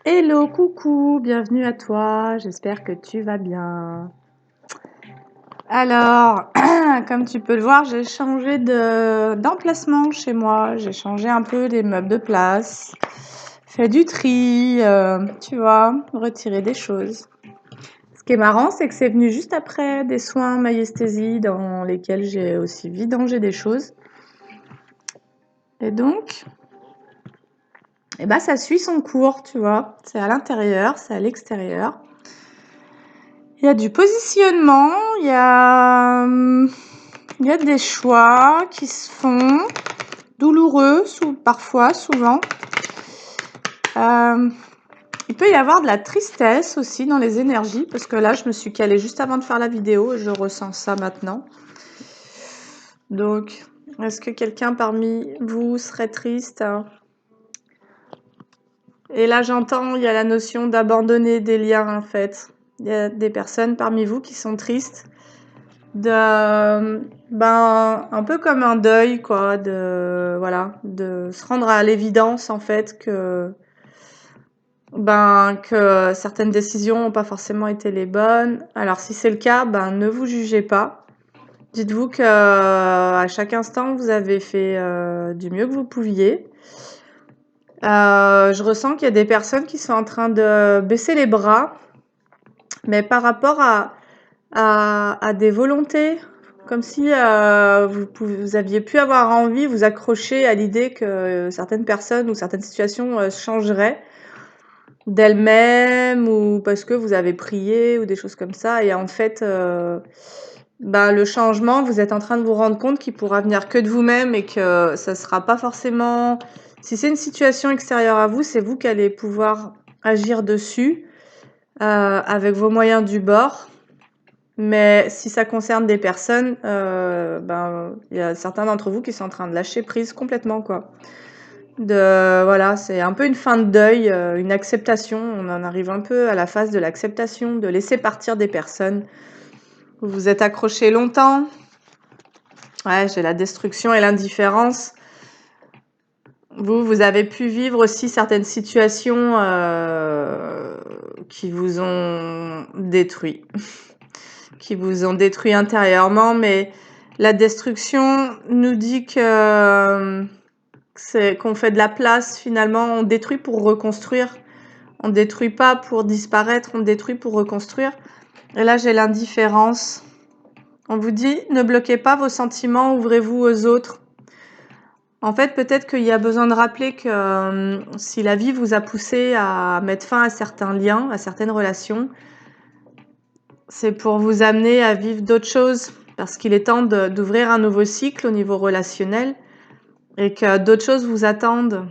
Hello, coucou, bienvenue à toi, j'espère que tu vas bien. Alors, comme tu peux le voir, j'ai changé d'emplacement chez moi, j'ai changé un peu les meubles de place, fait du tri, tu vois, retiré des choses. Ce qui est marrant, c'est que c'est venu juste après des soins maïesthésie dans lesquels j'ai aussi vidangé des choses. Et donc, eh ben, ça suit son cours, tu vois, c'est à l'intérieur, c'est à l'extérieur. Il y a du positionnement, il y a des choix qui se font, douloureux parfois, souvent. Il peut y avoir de la tristesse aussi dans les énergies, parce que là, je me suis calée juste avant de faire la vidéo et je ressens ça maintenant. Donc, est-ce que quelqu'un parmi vous serait triste? Et là, j'entends, il y a la notion d'abandonner des liens, en fait. Il y a des personnes parmi vous qui sont tristes un peu comme un deuil, quoi, de se rendre à l'évidence, en fait, que certaines décisions n'ont pas forcément été les bonnes. Alors, si c'est le cas, ne vous jugez pas. Dites-vous que à chaque instant, vous avez fait du mieux que vous pouviez. Je ressens qu'il y a des personnes qui sont en train de baisser les bras, mais par rapport à des volontés, comme si vous aviez pu avoir envie, vous accrocher à l'idée que certaines personnes ou certaines situations changeraient d'elles-mêmes, ou parce que vous avez prié ou des choses comme ça. Et en fait, le changement, vous êtes en train de vous rendre compte qu'il pourra venir que de vous-même et que ça sera pas forcément... Si c'est une situation extérieure à vous, c'est vous qui allez pouvoir agir dessus avec vos moyens du bord. Mais si ça concerne des personnes, il y a certains d'entre vous qui sont en train de lâcher prise complètement, quoi. Voilà, c'est un peu une fin de deuil, une acceptation. On en arrive un peu à la phase de l'acceptation, de laisser partir des personnes. Vous vous êtes accrochés longtemps. Ouais, j'ai la destruction et l'indifférence. Vous avez pu vivre aussi certaines situations qui vous ont détruit. Qui vous ont détruit intérieurement, mais la destruction nous dit que c'est qu'on fait de la place, finalement, on détruit pour reconstruire. On détruit pas pour disparaître, on détruit pour reconstruire. Et là, j'ai l'indifférence. On vous dit, ne bloquez pas vos sentiments, ouvrez-vous aux autres. En fait, peut-être qu'il y a besoin de rappeler que si la vie vous a poussé à mettre fin à certains liens, à certaines relations, c'est pour vous amener à vivre d'autres choses, parce qu'il est temps d'ouvrir un nouveau cycle au niveau relationnel et que d'autres choses vous attendent.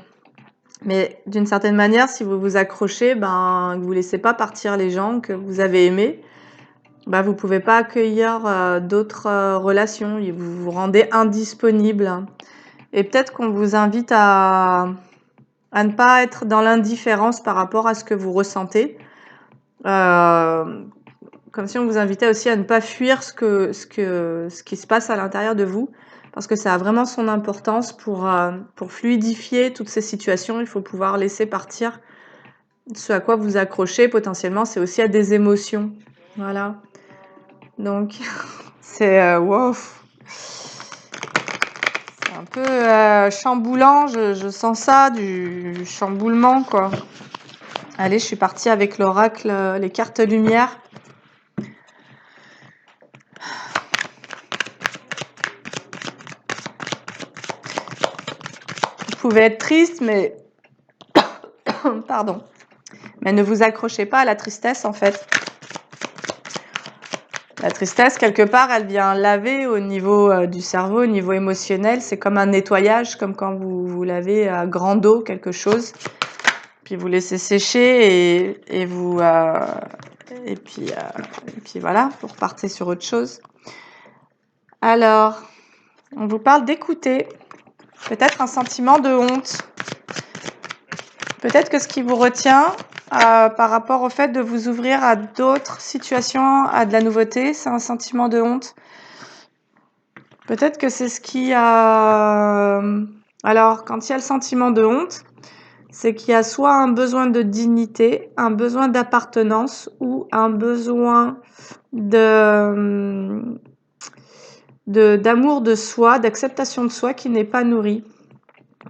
Mais d'une certaine manière, si vous vous accrochez, que vous laissez pas partir les gens que vous avez aimés, vous pouvez pas accueillir d'autres relations, vous vous rendez indisponible. Et peut-être qu'on vous invite à ne pas être dans l'indifférence par rapport à ce que vous ressentez. Comme si on vous invitait aussi à ne pas fuir ce qui se passe à l'intérieur de vous, parce que ça a vraiment son importance pour fluidifier toutes ces situations. Il faut pouvoir laisser partir ce à quoi vous accrochez potentiellement, c'est aussi à des émotions. Voilà. Donc, c'est wow. C'est un peu chamboulant, je sens ça, du chamboulement, quoi. Allez, je suis partie avec l'oracle, les cartes lumière. Vous pouvez être triste, mais... Pardon. Mais ne vous accrochez pas à la tristesse, en fait. La tristesse, quelque part, elle vient laver au niveau du cerveau, au niveau émotionnel. C'est comme un nettoyage, comme quand vous lavez à grande eau quelque chose. Puis vous laissez sécher et puis voilà, vous repartez sur autre chose. Alors, on vous parle d'écouter. Peut-être un sentiment de honte. Peut-être que ce qui vous retient par rapport au fait de vous ouvrir à d'autres situations, à de la nouveauté, c'est un sentiment de honte. Peut-être que c'est ce qui a... Alors, quand il y a le sentiment de honte, c'est qu'il y a soit un besoin de dignité, un besoin d'appartenance ou un besoin d'amour de soi, d'acceptation de soi qui n'est pas nourri.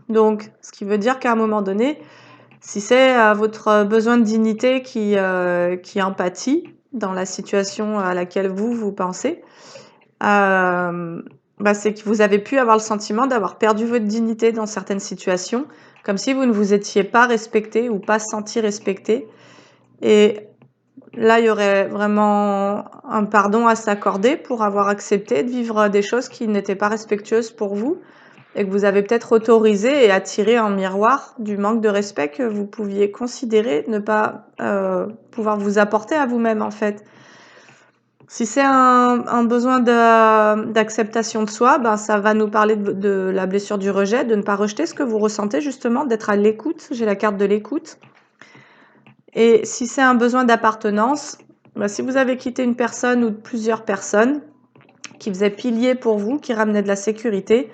Donc, ce qui veut dire qu'à un moment donné, si c'est votre besoin de dignité qui empathie dans la situation à laquelle vous pensez, c'est que vous avez pu avoir le sentiment d'avoir perdu votre dignité dans certaines situations, comme si vous ne vous étiez pas respecté ou pas senti respecté. Et là, il y aurait vraiment un pardon à s'accorder pour avoir accepté de vivre des choses qui n'étaient pas respectueuses pour vous et que vous avez peut-être autorisé et attiré en miroir du manque de respect que vous pouviez considérer ne pas pouvoir vous apporter à vous-même, en fait. Si c'est un besoin d'acceptation de soi, ça va nous parler de la blessure du rejet, de ne pas rejeter ce que vous ressentez, justement, d'être à l'écoute. J'ai la carte de l'écoute. Et si c'est un besoin d'appartenance, si vous avez quitté une personne ou plusieurs personnes qui faisaient pilier pour vous, qui ramenaient de la sécurité,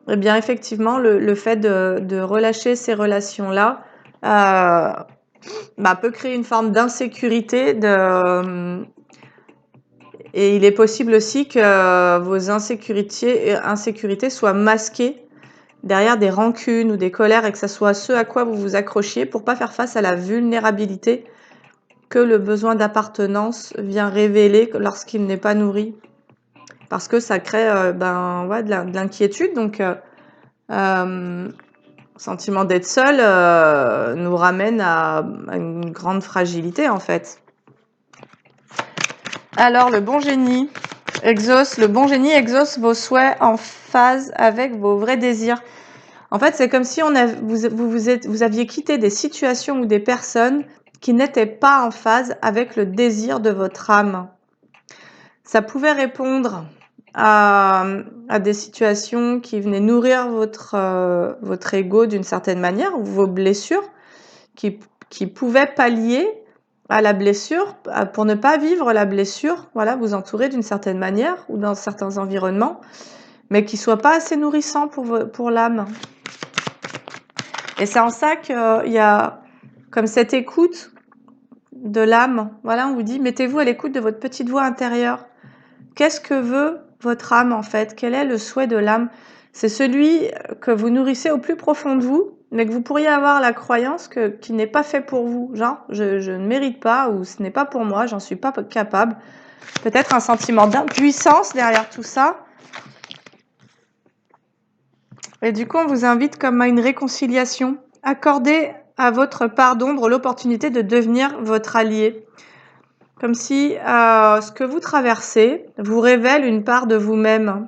eh bien, effectivement, le fait de relâcher ces relations-là peut créer une forme d'insécurité. Et il est possible aussi que vos insécurités soient masquées derrière des rancunes ou des colères et que ce soit ce à quoi vous vous accrochiez pour pas faire face à la vulnérabilité que le besoin d'appartenance vient révéler lorsqu'il n'est pas nourri. Parce que ça crée de l'inquiétude. Donc, sentiment d'être seul nous ramène à une grande fragilité, en fait. Alors, le bon génie exauce vos souhaits en phase avec vos vrais désirs. En fait, c'est comme si vous aviez quitté des situations ou des personnes qui n'étaient pas en phase avec le désir de votre âme. Ça pouvait répondre à des situations qui venaient nourrir votre ego d'une certaine manière, ou vos blessures, qui pouvaient pallier à la blessure, pour ne pas vivre la blessure, voilà, vous entourer d'une certaine manière ou dans certains environnements, mais qui ne soient pas assez nourrissants pour l'âme. Et c'est en ça qu'il y a comme cette écoute de l'âme. Voilà, on vous dit, mettez-vous à l'écoute de votre petite voix intérieure. Qu'est-ce que veut votre âme, en fait? Quel est le souhait de l'âme? C'est celui que vous nourrissez au plus profond de vous, mais que vous pourriez avoir la croyance qu'il n'est pas fait pour vous. Genre, je ne mérite pas, ou ce n'est pas pour moi, j'en suis pas capable. Peut-être un sentiment d'impuissance derrière tout ça. Et du coup, on vous invite comme à une réconciliation. Accordez à votre part d'ombre l'opportunité de devenir votre allié. Comme si ce que vous traversez vous révèle une part de vous-même.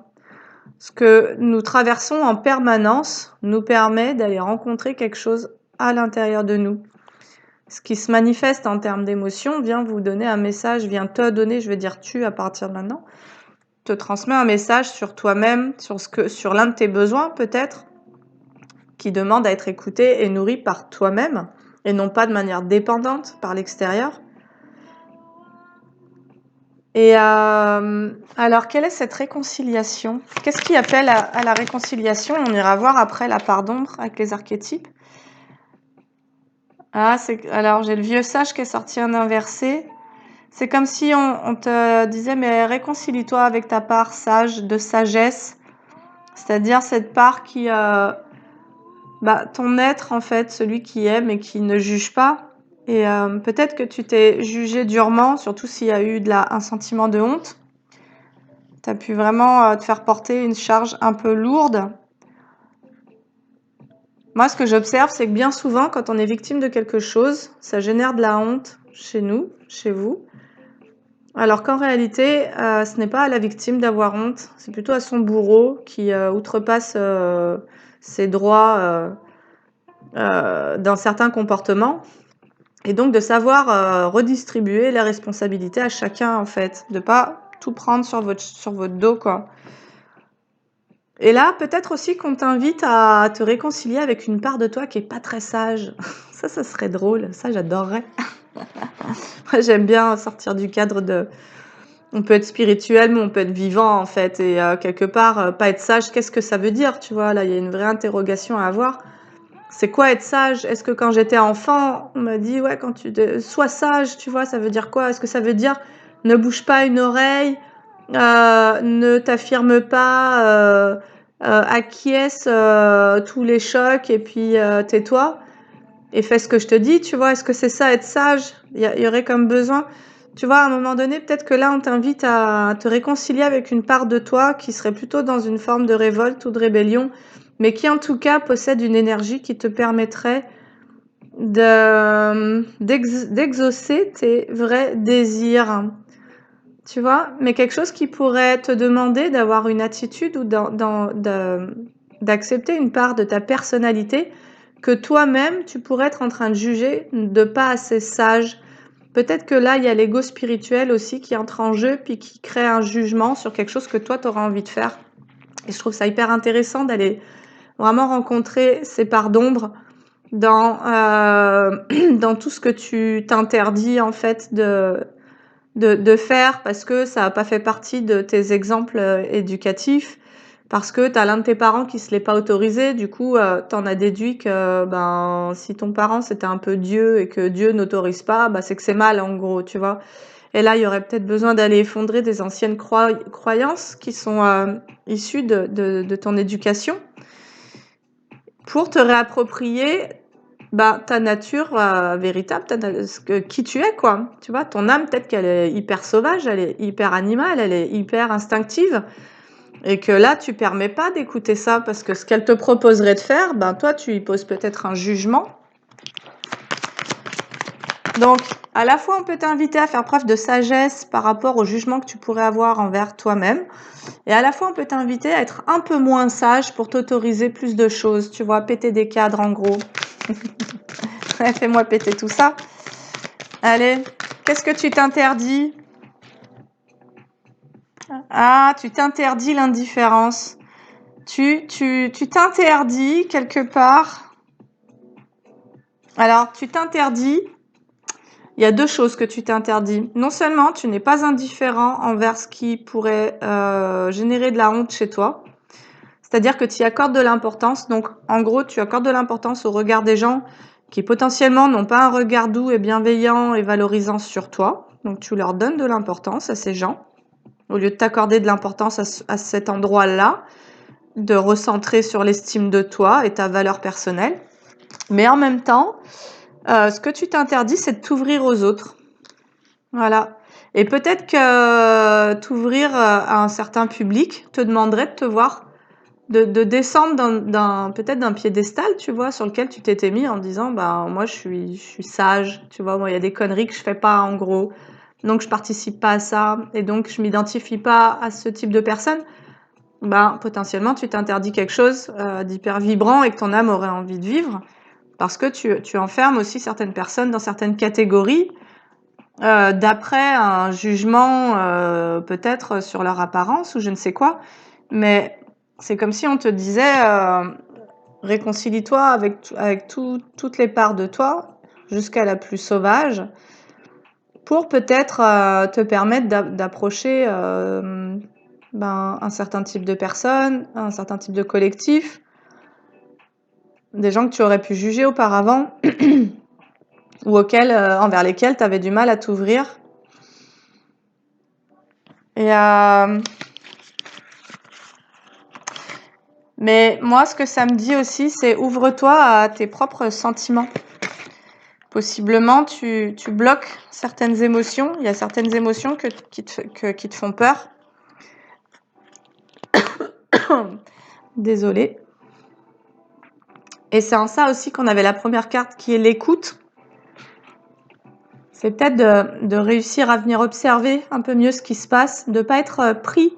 Ce que nous traversons en permanence nous permet d'aller rencontrer quelque chose à l'intérieur de nous. Ce qui se manifeste en termes d'émotion vient vous donner un message, vient te donner, je vais dire tu à partir de maintenant, te transmet un message sur toi-même, sur l'un de tes besoins peut-être, qui demande à être écouté et nourri par toi-même, et non pas de manière dépendante par l'extérieur. Et alors, quelle est cette réconciliation? Qu'est-ce qui appelle à la réconciliation? On ira voir après la part d'ombre avec les archétypes. Alors, j'ai le vieux sage qui est sorti en inversé. C'est comme si on te disait, mais réconcilie-toi avec ta part sage, de sagesse. C'est-à-dire cette part qui... ton être, en fait, celui qui aime et qui ne juge pas. Et peut-être que tu t'es jugé durement, surtout s'il y a eu un sentiment de honte. Tu as pu vraiment te faire porter une charge un peu lourde. Moi, ce que j'observe, c'est que bien souvent, quand on est victime de quelque chose, ça génère de la honte chez nous, chez vous. Alors qu'en réalité, ce n'est pas à la victime d'avoir honte, c'est plutôt à son bourreau qui outrepasse ses droits dans certains comportements. Et donc de savoir redistribuer les responsabilités à chacun, en fait. De pas tout prendre sur votre dos, quoi. Et là, peut-être aussi qu'on t'invite à te réconcilier avec une part de toi qui est pas très sage. Ça serait drôle. Ça, j'adorerais. Moi, j'aime bien sortir du cadre de... On peut être spirituel, mais on peut être vivant, en fait. Et quelque part, pas être sage, qu'est-ce que ça veut dire, tu vois? Là, il y a une vraie interrogation à avoir. C'est quoi être sage? Est-ce que quand j'étais enfant, on m'a dit, ouais, sois sage, tu vois, ça veut dire quoi? Est-ce que ça veut dire ne bouge pas une oreille, ne t'affirme pas, acquiesce tous les chocs et puis tais-toi et fais ce que je te dis, tu vois? Est-ce que c'est ça être sage? Il y aurait comme besoin, tu vois, à un moment donné, peut-être que là, on t'invite à te réconcilier avec une part de toi qui serait plutôt dans une forme de révolte ou de rébellion, mais qui en tout cas possède une énergie qui te permettrait d'exaucer tes vrais désirs, tu vois? Mais quelque chose qui pourrait te demander d'avoir une attitude ou d'accepter une part de ta personnalité que toi-même, tu pourrais être en train de juger de pas assez sage. Peut-être que là, il y a l'ego spirituel aussi qui entre en jeu, puis qui crée un jugement sur quelque chose que toi, tu auras envie de faire. Et je trouve ça hyper intéressant d'aller vraiment rencontrer ces parts d'ombre dans, dans tout ce que tu t'interdis en fait de faire parce que ça n'a pas fait partie de tes exemples éducatifs, parce que tu as l'un de tes parents qui se l'est pas autorisé, du coup tu en as déduit que ben si ton parent c'était un peu Dieu et que Dieu n'autorise pas, bah, c'est que c'est mal en gros, tu vois. Et là, il y aurait peut-être besoin d'aller effondrer des anciennes croyances qui sont issues de ton éducation pour te réapproprier bah, ta nature véritable, qui tu es, quoi. Tu vois, ton âme, peut-être qu'elle est hyper sauvage, elle est hyper animale, elle est hyper instinctive. Et que là, tu permets pas d'écouter ça parce que ce qu'elle te proposerait de faire, ben toi, tu y poses peut-être un jugement. Donc, à la fois, on peut t'inviter à faire preuve de sagesse par rapport au jugement que tu pourrais avoir envers toi-même. Et à la fois, on peut t'inviter à être un peu moins sage pour t'autoriser plus de choses. Tu vois, péter des cadres, en gros. Fais-moi péter tout ça. Allez, qu'est-ce que tu t'interdis? Ah, tu t'interdis l'indifférence. Tu t'interdis quelque part. Alors, tu t'interdis. Il y a deux choses que tu t'interdis. Non seulement tu n'es pas indifférent envers ce qui pourrait générer de la honte chez toi, c'est-à-dire que tu y accordes de l'importance. Donc, en gros, tu accordes de l'importance au regard des gens qui potentiellement n'ont pas un regard doux et bienveillant et valorisant sur toi. Donc, tu leur donnes de l'importance à ces gens, au lieu de t'accorder de l'importance à cet endroit-là, de recentrer sur l'estime de toi et ta valeur personnelle. Mais en même temps, ce que tu t'interdis, c'est de t'ouvrir aux autres. Voilà. Et peut-être que t'ouvrir à un certain public te demanderait de te voir, de descendre peut-être d'un piédestal, tu vois, sur lequel tu t'étais mis en disant, bah, moi, je suis sage, tu vois, moi, il y a des conneries que je fais pas, en gros. Donc, je participe pas à ça. Et donc, je m'identifie pas à ce type de personne. Ben, potentiellement, tu t'interdis quelque chose d'hyper vibrant et que ton âme aurait envie de vivre. Parce que tu enfermes aussi certaines personnes dans certaines catégories d'après un jugement peut-être sur leur apparence ou je ne sais quoi. Mais c'est comme si on te disait réconcilie-toi avec toutes les parts de toi, jusqu'à la plus sauvage, pour peut-être te permettre d'approcher un certain type de personnes, un certain type de collectif, des gens que tu aurais pu juger auparavant ou envers lesquels tu avais du mal à t'ouvrir. Et mais moi, ce que ça me dit aussi, c'est ouvre-toi à tes propres sentiments. Possiblement, tu bloques certaines émotions. Il y a certaines émotions qui te font peur. Désolée. Et c'est en ça aussi qu'on avait la première carte qui est l'écoute. C'est peut-être de réussir à venir observer un peu mieux ce qui se passe, de ne pas être pris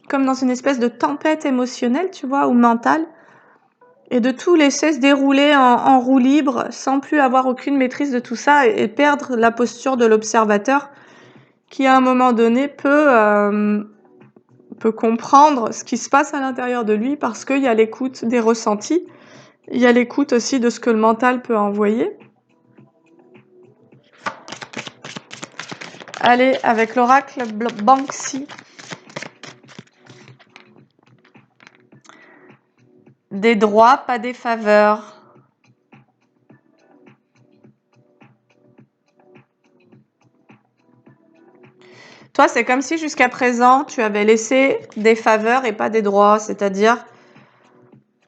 comme dans une espèce de tempête émotionnelle, tu vois, ou mentale, et de tout laisser se dérouler en roue libre sans plus avoir aucune maîtrise de tout ça et perdre la posture de l'observateur qui, à un moment donné, peut comprendre ce qui se passe à l'intérieur de lui parce qu'il y a l'écoute des ressentis, il y a l'écoute aussi de ce que le mental peut envoyer. Allez, avec l'oracle Banksy. Des droits, pas des faveurs. Toi, c'est comme si jusqu'à présent, tu avais laissé des faveurs et pas des droits, c'est-à-dire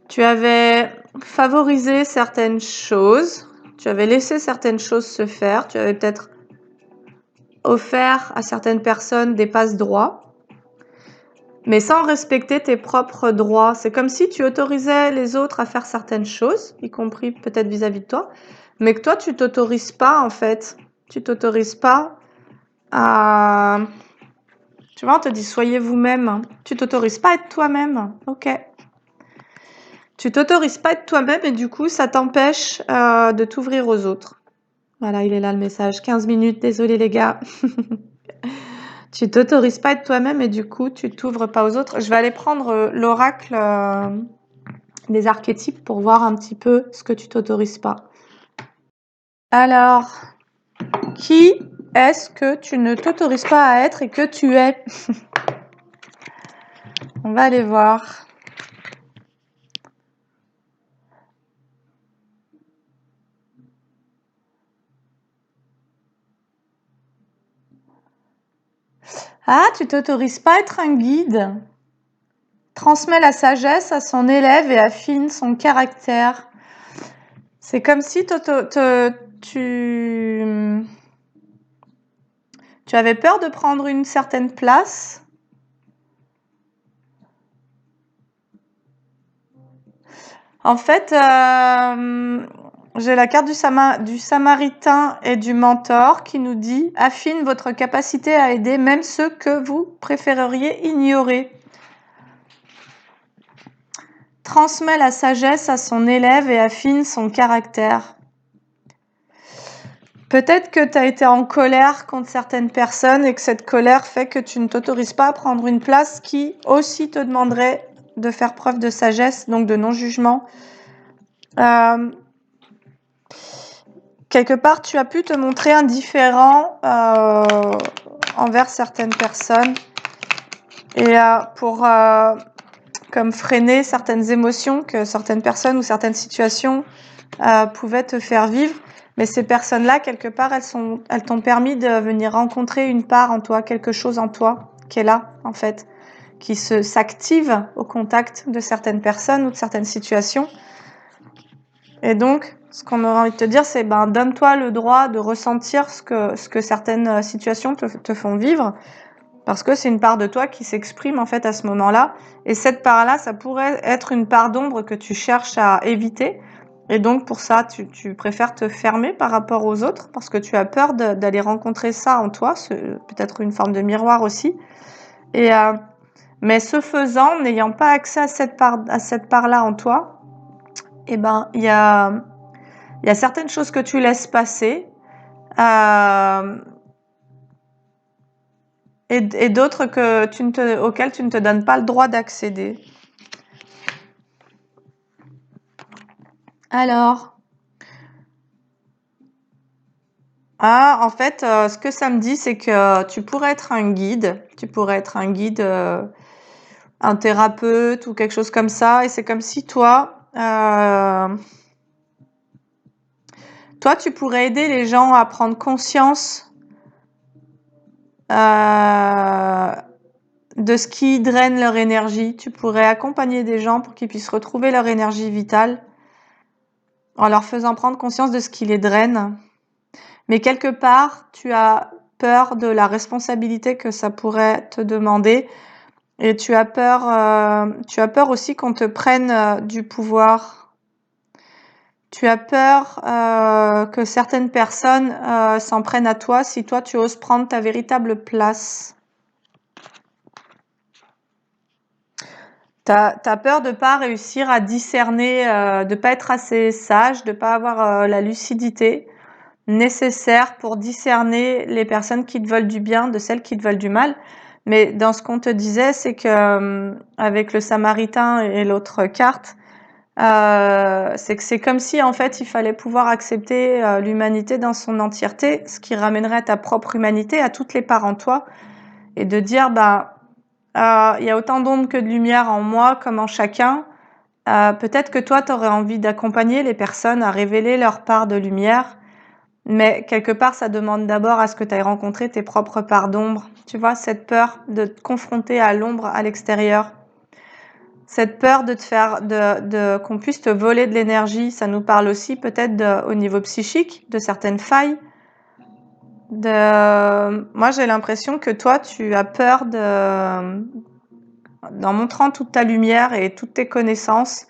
tu avais favorisé certaines choses, tu avais laissé certaines choses se faire, tu avais peut-être offert à certaines personnes des passe-droits, mais sans respecter tes propres droits. C'est comme si tu autorisais les autres à faire certaines choses, y compris peut-être vis-à-vis de toi, mais que toi, tu t'autorises pas, en fait. Tu t'autorises pas à... Tu vois, on te dit, soyez vous-même. Tu t'autorises pas à être toi-même. Ok. Tu t'autorises pas à être toi-même et du coup, ça t'empêche de t'ouvrir aux autres. Voilà, il est là le message. 15 minutes, désolé les gars. Tu t'autorises pas à être toi-même et du coup, tu t'ouvres pas aux autres. Je vais aller prendre l'oracle des archétypes pour voir un petit peu ce que tu t'autorises pas. Alors, qui est-ce que tu ne t'autorises pas à être et que tu es? On va aller voir. Ah, tu t'autorises pas à être un guide. Transmet la sagesse à son élève et affine son caractère. C'est comme si tu avais peur de prendre une certaine place. En fait, j'ai la carte du Samaritain et du Mentor qui nous dit « Affine votre capacité à aider même ceux que vous préféreriez ignorer. » Transmet la sagesse à son élève et affine son caractère. Peut-être que tu as été en colère contre certaines personnes et que cette colère fait que tu ne t'autorises pas à prendre une place qui aussi te demanderait de faire preuve de sagesse, donc de non-jugement. Quelque part, tu as pu te montrer indifférent envers certaines personnes et pour comme freiner certaines émotions que certaines personnes ou certaines situations pouvaient te faire vivre. Mais ces personnes-là, quelque part, elles t'ont permis de venir rencontrer une part en toi, quelque chose en toi qui est là, en fait, qui s'active au contact de certaines personnes ou de certaines situations. Et donc, ce qu'on aura envie de te dire, c'est donne-toi le droit de ressentir ce que certaines situations te font vivre, parce que c'est une part de toi qui s'exprime en fait à ce moment-là. Et cette part-là, ça pourrait être une part d'ombre que tu cherches à éviter. Et donc pour ça, tu préfères te fermer par rapport aux autres, parce que tu as peur d'aller rencontrer ça en toi, peut-être une forme de miroir aussi. Mais ce faisant, n'ayant pas accès à cette part-là en toi, il y a certaines choses que tu laisses passer et d'autres auxquelles tu ne te donnes pas le droit d'accéder. Alors, en fait, ce que ça me dit, c'est que tu pourrais être un guide. Tu pourrais être un guide, un thérapeute ou quelque chose comme ça. Et c'est comme si toi, tu pourrais aider les gens à prendre conscience de ce qui draine leur énergie. Tu pourrais accompagner des gens pour qu'ils puissent retrouver leur énergie vitale en leur faisant prendre conscience de ce qui les draine. Mais quelque part, tu as peur de la responsabilité que ça pourrait te demander et tu as peur aussi qu'on te prenne du pouvoir. Tu as peur que certaines personnes s'en prennent à toi si toi tu oses prendre ta véritable place. T'as peur de pas réussir à discerner, de pas être assez sage, de pas avoir la lucidité nécessaire pour discerner les personnes qui te veulent du bien de celles qui te veulent du mal. Mais dans ce qu'on te disait, c'est que avec le Samaritain et l'autre carte, c'est que c'est comme si en fait il fallait pouvoir accepter l'humanité dans son entièreté, ce qui ramènerait ta propre humanité à toutes les parts en toi, et de dire il y a autant d'ombre que de lumière en moi comme en chacun. Peut-être que toi, tu aurais envie d'accompagner les personnes à révéler leur part de lumière Mais quelque part, ça demande d'abord à ce que tu ailles rencontrer tes propres parts d'ombre. Tu vois, cette peur de te confronter à l'ombre à l'extérieur. Cette peur de te faire, qu'on puisse te voler de l'énergie, ça nous parle aussi peut-être au niveau psychique, de certaines failles. Moi, j'ai l'impression que toi, tu as peur en montrant toute ta lumière et toutes tes connaissances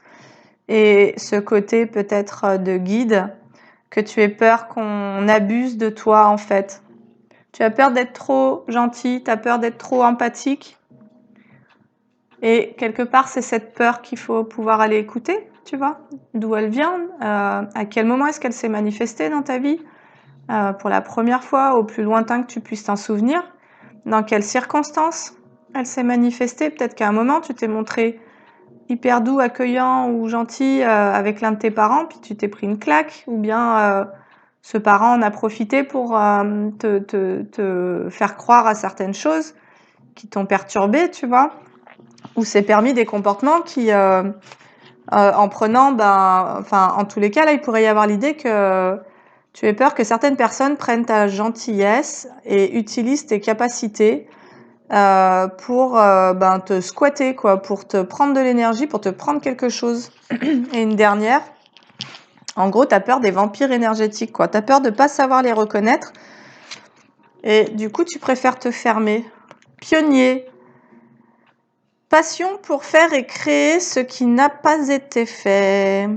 et ce côté peut-être de guide, que tu aies peur qu'on abuse de toi en fait. Tu as peur d'être trop gentil, tu as peur d'être trop empathique. Et quelque part, c'est cette peur qu'il faut pouvoir aller écouter, tu vois, d'où elle vient, à quel moment est-ce qu'elle s'est manifestée dans ta vie, pour la première fois, au plus lointain que tu puisses t'en souvenir, dans quelles circonstances elle s'est manifestée. Peut-être qu'à un moment, tu t'es montré hyper doux, accueillant ou gentil avec l'un de tes parents, puis tu t'es pris une claque, ou bien ce parent en a profité pour te faire croire à certaines choses qui t'ont perturbé, tu vois, ou s'est permis des comportements qui, en prenant, en tous les cas, là, il pourrait y avoir l'idée que tu aies peur que certaines personnes prennent ta gentillesse et utilisent tes capacités pour te squatter, quoi, pour te prendre de l'énergie, pour te prendre quelque chose. Et une dernière, en gros, tu as peur des vampires énergétiques, quoi. Tu as peur de ne pas savoir les reconnaître. Et du coup, tu préfères te fermer. Pionnier. Passion pour faire et créer ce qui n'a pas été fait.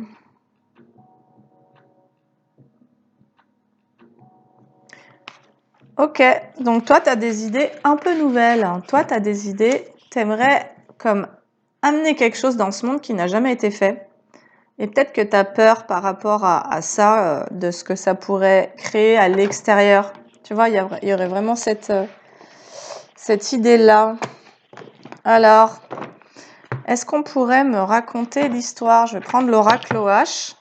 Ok, donc toi, tu as des idées un peu nouvelles. Toi, tu as des idées, tu aimerais comme amener quelque chose dans ce monde qui n'a jamais été fait. Et peut-être que tu as peur par rapport à ça, de ce que ça pourrait créer à l'extérieur. Tu vois, il y aurait vraiment cette idée-là. Alors, est-ce qu'on pourrait me raconter l'histoire? Je vais prendre l'oracle OH.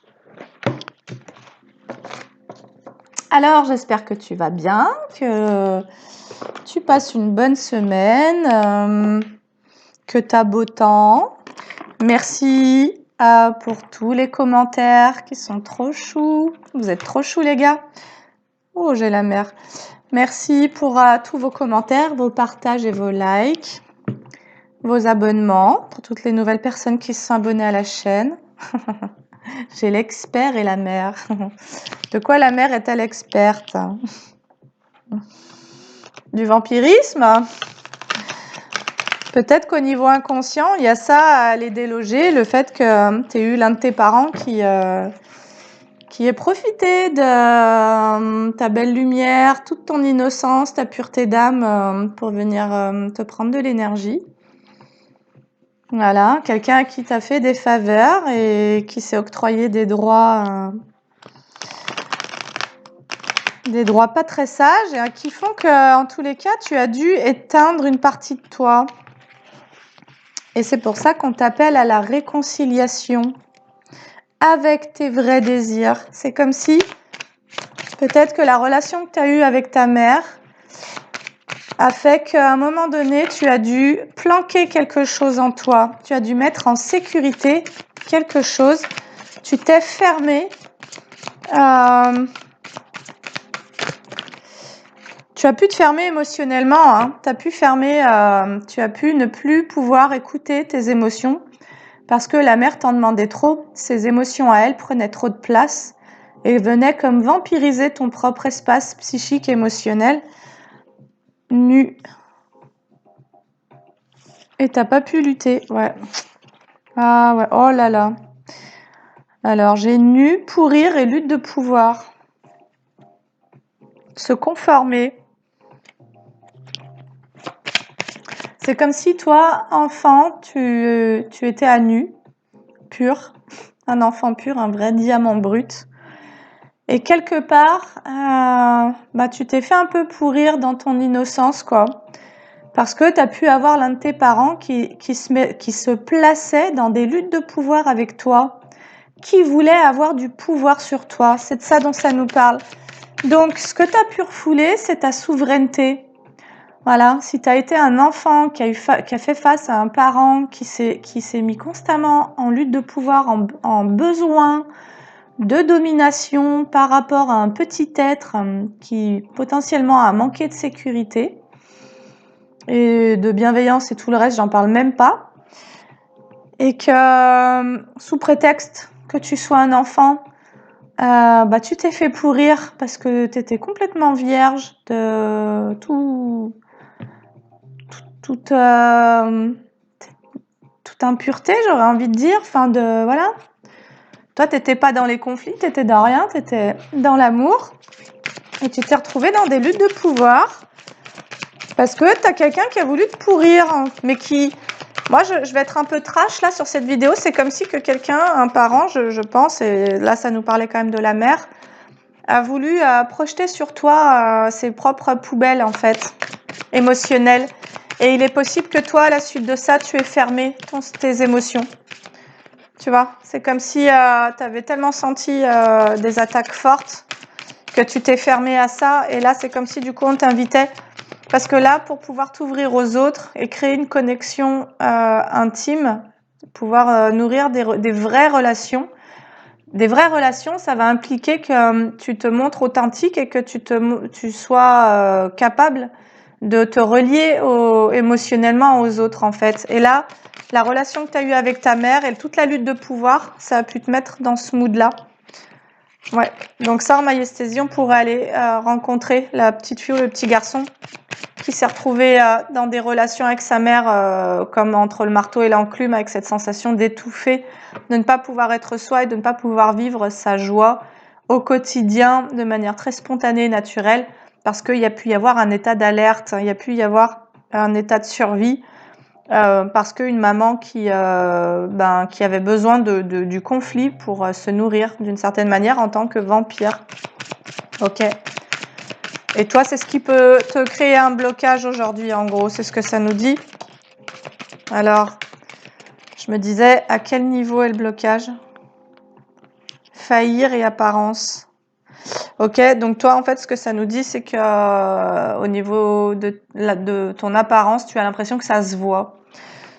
Alors, j'espère que tu vas bien, que tu passes une bonne semaine, que tu as beau temps. Merci pour tous les commentaires qui sont trop choux. Vous êtes trop choux, les gars. Oh, j'ai la mer. Merci pour tous vos commentaires, vos partages et vos likes, vos abonnements, pour toutes les nouvelles personnes qui se sont abonnées à la chaîne. J'ai l'expert et la mère. De quoi la mère est-elle experte? Du vampirisme? Peut-être qu'au niveau inconscient, il y a ça à aller déloger, le fait que tu aies eu l'un de tes parents qui ait profité de ta belle lumière, toute ton innocence, ta pureté d'âme pour venir te prendre de l'énergie. Voilà, quelqu'un qui t'a fait des faveurs et qui s'est octroyé des droits pas très sages et qui font que, en tous les cas, tu as dû éteindre une partie de toi. Et c'est pour ça qu'on t'appelle à la réconciliation avec tes vrais désirs. C'est comme si, peut-être que la relation que tu as eue avec ta mère a fait qu'à un moment donné, tu as dû planquer quelque chose en toi. Tu as dû mettre en sécurité quelque chose. Tu t'es fermé. Tu as pu te fermer émotionnellement. Hein. Tu as pu ne plus pouvoir écouter tes émotions parce que la mère t'en demandait trop. Ses émotions à elle prenaient trop de place et venaient comme vampiriser ton propre espace psychique, émotionnel, nu. Et t'as pas pu lutter, ouais. Ah ouais, oh là là. Alors, j'ai nu, pourrir et lutte de pouvoir. Se conformer. C'est comme si toi, enfant, tu étais à nu, pur. Un enfant pur, un vrai diamant brut. Et quelque part, tu t'es fait un peu pourrir dans ton innocence, quoi. Parce que tu as pu avoir l'un de tes parents qui se plaçait dans des luttes de pouvoir avec toi, qui voulait avoir du pouvoir sur toi. C'est de ça dont ça nous parle. Donc, ce que tu as pu refouler, c'est ta souveraineté. Voilà, si tu as été un enfant qui a fait face à un parent qui s'est mis constamment en lutte de pouvoir, en besoin de domination par rapport à un petit être qui potentiellement a manqué de sécurité et de bienveillance et tout le reste, j'en parle même pas. Et que sous prétexte que tu sois un enfant, bah, tu t'es fait pourrir parce que tu étais complètement vierge de toute impureté, j'aurais envie de dire. Enfin, voilà. Toi, t'étais pas dans les conflits, t'étais dans rien, t'étais dans l'amour. Et tu t'es retrouvé dans des luttes de pouvoir parce que t'as quelqu'un qui a voulu te pourrir, hein, mais qui... Moi, je vais être un peu trash là sur cette vidéo. C'est comme si que quelqu'un, un parent, je pense, et là, ça nous parlait quand même de la mère, a voulu projeter sur toi ses propres poubelles, en fait, émotionnelles. Et il est possible que toi, à la suite de ça, tu aies fermé tes émotions. Tu vois, c'est comme si tu avais tellement senti des attaques fortes que tu t'es fermé à ça. Et là, c'est comme si du coup, on t'invitait. Parce que là, pour pouvoir t'ouvrir aux autres et créer une connexion intime, pouvoir nourrir des vraies relations, ça va impliquer que tu te montres authentique et que tu sois capable de te relier émotionnellement aux autres, en fait. Et là, la relation que tu as eue avec ta mère et toute la lutte de pouvoir, ça a pu te mettre dans ce mood-là. Ouais. Donc ça, en maïesthésie, on pourrait aller rencontrer la petite fille ou le petit garçon qui s'est retrouvé dans des relations avec sa mère, comme entre le marteau et l'enclume, avec cette sensation d'étouffer, de ne pas pouvoir être soi et de ne pas pouvoir vivre sa joie au quotidien de manière très spontanée et naturelle, parce qu'il y a pu y avoir un état d'alerte, il y a pu y avoir un état de survie, parce qu'une maman qui avait besoin du conflit pour se nourrir d'une certaine manière en tant que vampire. Ok. Et toi, c'est ce qui peut te créer un blocage aujourd'hui, en gros, c'est ce que ça nous dit. Alors, je me disais, à quel niveau est le blocage? Faillir et apparence. Ok, donc toi, en fait, ce que ça nous dit, c'est que au niveau de ton apparence, tu as l'impression que ça se voit.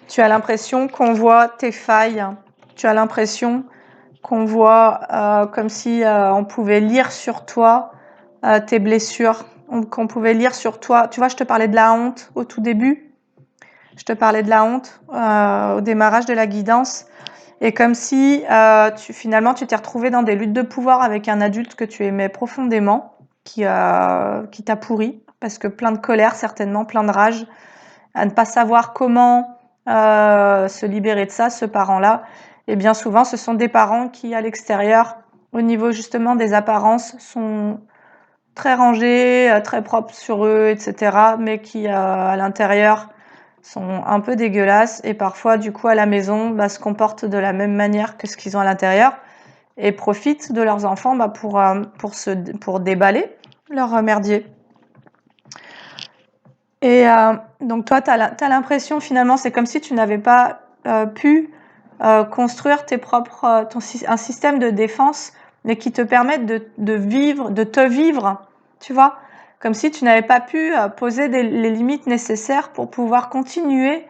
Tu as l'impression qu'on voit tes failles. Tu as l'impression qu'on voit comme si on pouvait lire sur toi tes blessures, qu'on pouvait lire sur toi. Tu vois, je te parlais de la honte au tout début. Je te parlais de la honte au démarrage de la guidance. Et comme si finalement tu t'es retrouvé dans des luttes de pouvoir avec un adulte que tu aimais profondément, qui t'a pourri, parce que plein de colère certainement, plein de rage, à ne pas savoir comment se libérer de ça, ce parent-là. Et bien souvent, ce sont des parents qui, à l'extérieur, au niveau justement des apparences, sont très rangés, très propres sur eux, etc., mais qui, à l'intérieur, sont un peu dégueulasses et parfois, du coup, à la maison, se comportent de la même manière que ce qu'ils ont à l'intérieur et profitent de leurs enfants pour déballer leur merdier. Et donc toi, tu as l'impression finalement, c'est comme si tu n'avais pas pu construire un système de défense, mais qui te permette de te vivre, tu vois, comme si tu n'avais pas pu poser les limites nécessaires pour pouvoir continuer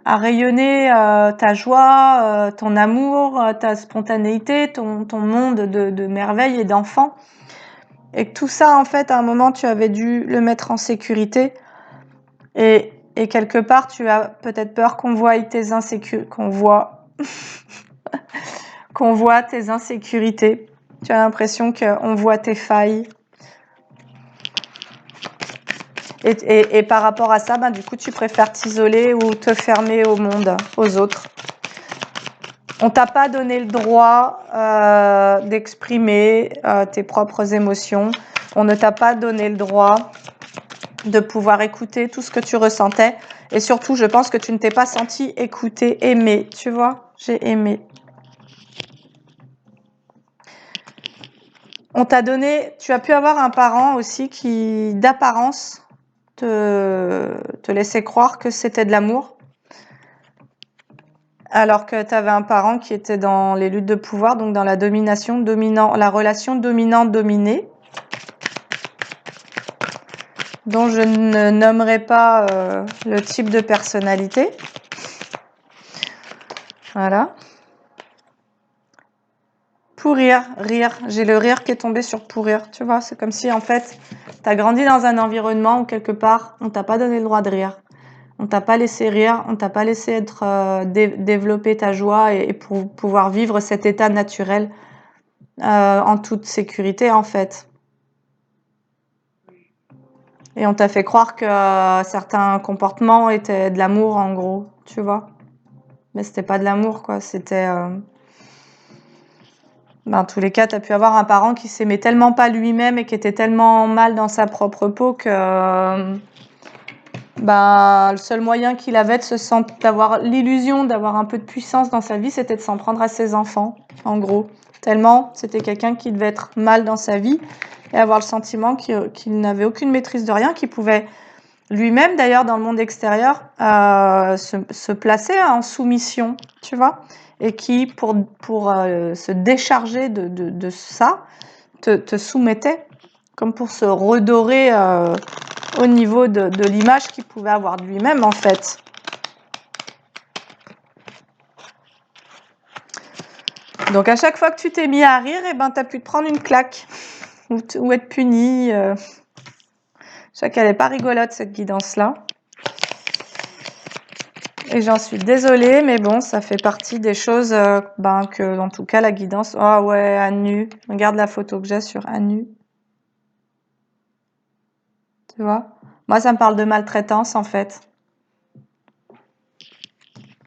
à rayonner ta joie, ton amour, ta spontanéité, ton monde de merveille et d'enfant. Et que tout ça, en fait, à un moment, tu avais dû le mettre en sécurité. Et quelque part, tu as peut-être peur qu'on voie tes insécurités, qu'on voit tes insécurités. Tu as l'impression qu'on voit tes failles. Et par rapport à ça, du coup, tu préfères t'isoler ou te fermer au monde, aux autres. On t'a pas donné le droit d'exprimer tes propres émotions. On ne t'a pas donné le droit de pouvoir écouter tout ce que tu ressentais. Et surtout, je pense que tu ne t'es pas senti écouté, aimé. Tu vois, j'ai aimé. On t'a donné, tu as pu avoir un parent aussi qui, d'apparence, te laissait croire que c'était de l'amour. Alors que tu avais un parent qui était dans les luttes de pouvoir, donc dans la domination, la relation dominante-dominée, dont je ne nommerai pas le type de personnalité. Voilà. Pourrir, rire. J'ai le rire qui est tombé sur pourrir, tu vois. C'est comme si, en fait, t'as grandi dans un environnement où, quelque part, on t'a pas donné le droit de rire. On t'a pas laissé rire, on t'a pas laissé développer ta joie et pour pouvoir vivre cet état naturel en toute sécurité, en fait. Et on t'a fait croire que certains comportements étaient de l'amour, en gros, tu vois. Mais c'était pas de l'amour, quoi. C'était... en tous les cas, tu as pu avoir un parent qui s'aimait tellement pas lui-même et qui était tellement mal dans sa propre peau que le seul moyen qu'il avait d'avoir l'illusion d'avoir un peu de puissance dans sa vie, c'était de s'en prendre à ses enfants, en gros. Tellement c'était quelqu'un qui devait être mal dans sa vie et avoir le sentiment qu'il n'avait aucune maîtrise de rien, qu'il pouvait lui-même, d'ailleurs, dans le monde extérieur, se placer en soumission, tu vois, et qui, pour se décharger de ça, te soumettait, comme pour se redorer au niveau de l'image qu'il pouvait avoir de lui-même, en fait. Donc, à chaque fois que tu t'es mis à rire, tu as pu te prendre une claque ou être puni. Je sais qu'elle n'est pas rigolote, cette guidance-là. Et j'en suis désolée, mais bon, ça fait partie des choses que, en tout cas, la guidance... Oh ouais, à nu. Regarde la photo que j'ai sur à nu. Tu vois? Moi, ça me parle de maltraitance, en fait.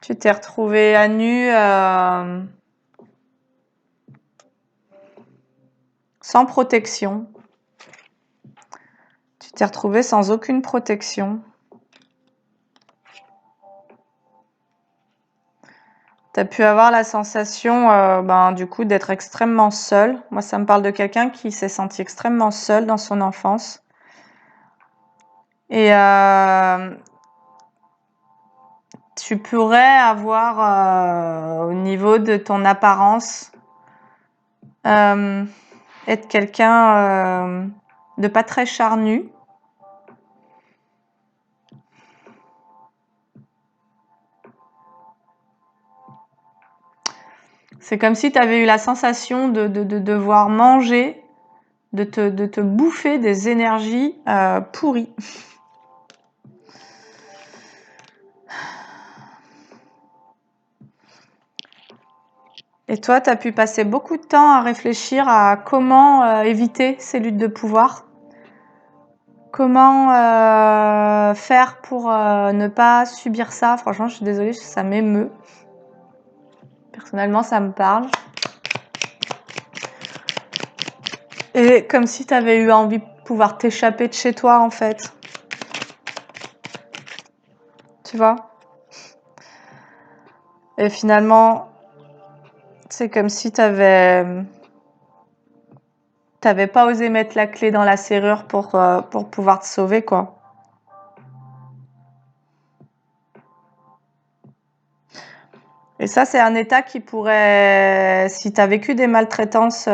Tu t'es retrouvée à nu sans protection. Tu t'es retrouvée sans aucune protection. Tu as pu avoir la sensation, du coup, d'être extrêmement seule. Moi, ça me parle de quelqu'un qui s'est senti extrêmement seul dans son enfance. Et tu pourrais avoir, au niveau de ton apparence, être quelqu'un de pas très charnu. C'est comme si tu avais eu la sensation de devoir manger, de te bouffer des énergies pourries. Et toi, tu as pu passer beaucoup de temps à réfléchir à comment éviter ces luttes de pouvoir. Comment faire pour ne pas subir ça. Franchement, je suis désolée, ça m'émeut. Personnellement, ça me parle. Et comme si tu avais eu envie de pouvoir t'échapper de chez toi, en fait. Tu vois? Et finalement, c'est comme si t'avais pas osé mettre la clé dans la serrure pour pouvoir te sauver, quoi. Et ça, c'est un état qui pourrait, si tu as vécu des maltraitances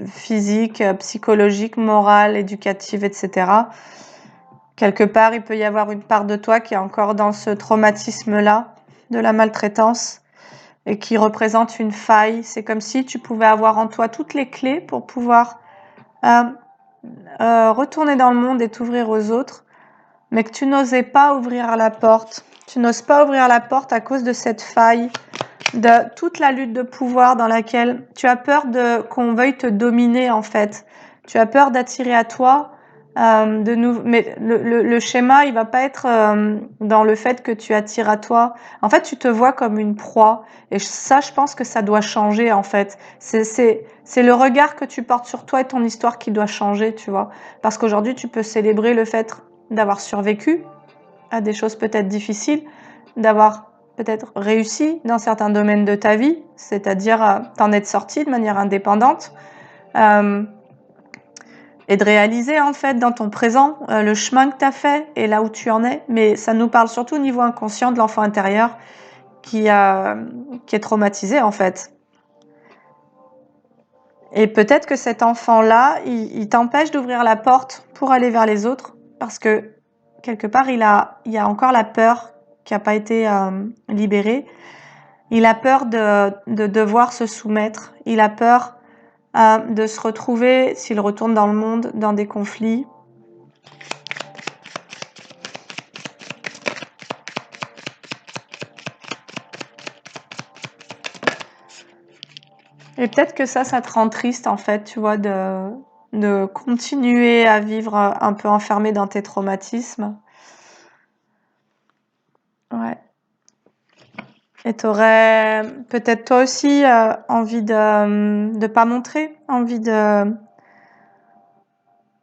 physiques, psychologiques, morales, éducatives, etc., quelque part, il peut y avoir une part de toi qui est encore dans ce traumatisme-là, de la maltraitance, et qui représente une faille. C'est comme si tu pouvais avoir en toi toutes les clés pour pouvoir retourner dans le monde et t'ouvrir aux autres, mais que tu n'osais pas ouvrir la porte. Tu n'oses pas ouvrir la porte à cause de cette faille, de toute la lutte de pouvoir dans laquelle tu as peur qu'on veuille te dominer, en fait. Tu as peur d'attirer à toi mais le schéma, il va pas être dans le fait que tu attires à toi. En fait, tu te vois comme une proie. Et ça, je pense que ça doit changer, en fait. C'est le regard que tu portes sur toi et ton histoire qui doit changer, tu vois. Parce qu'aujourd'hui, tu peux célébrer le fait d'avoir survécu à des choses peut-être difficiles, d'avoir peut-être réussi dans certains domaines de ta vie, c'est-à-dire t'en être sorti de manière indépendante, et de réaliser en fait dans ton présent le chemin que tu as fait et là où tu en es. Mais ça nous parle surtout au niveau inconscient de l'enfant intérieur qui est traumatisé, en fait. Et peut-être que cet enfant-là, il t'empêche d'ouvrir la porte pour aller vers les autres parce que quelque part, il y a encore la peur qui n'a pas été libérée. Il a peur de devoir se soumettre. Il a peur de se retrouver, s'il retourne dans le monde, dans des conflits. Et peut-être que ça te rend triste, en fait, tu vois, de continuer à vivre un peu enfermé dans tes traumatismes. Ouais. Et t'aurais peut-être toi aussi envie de pas montrer, envie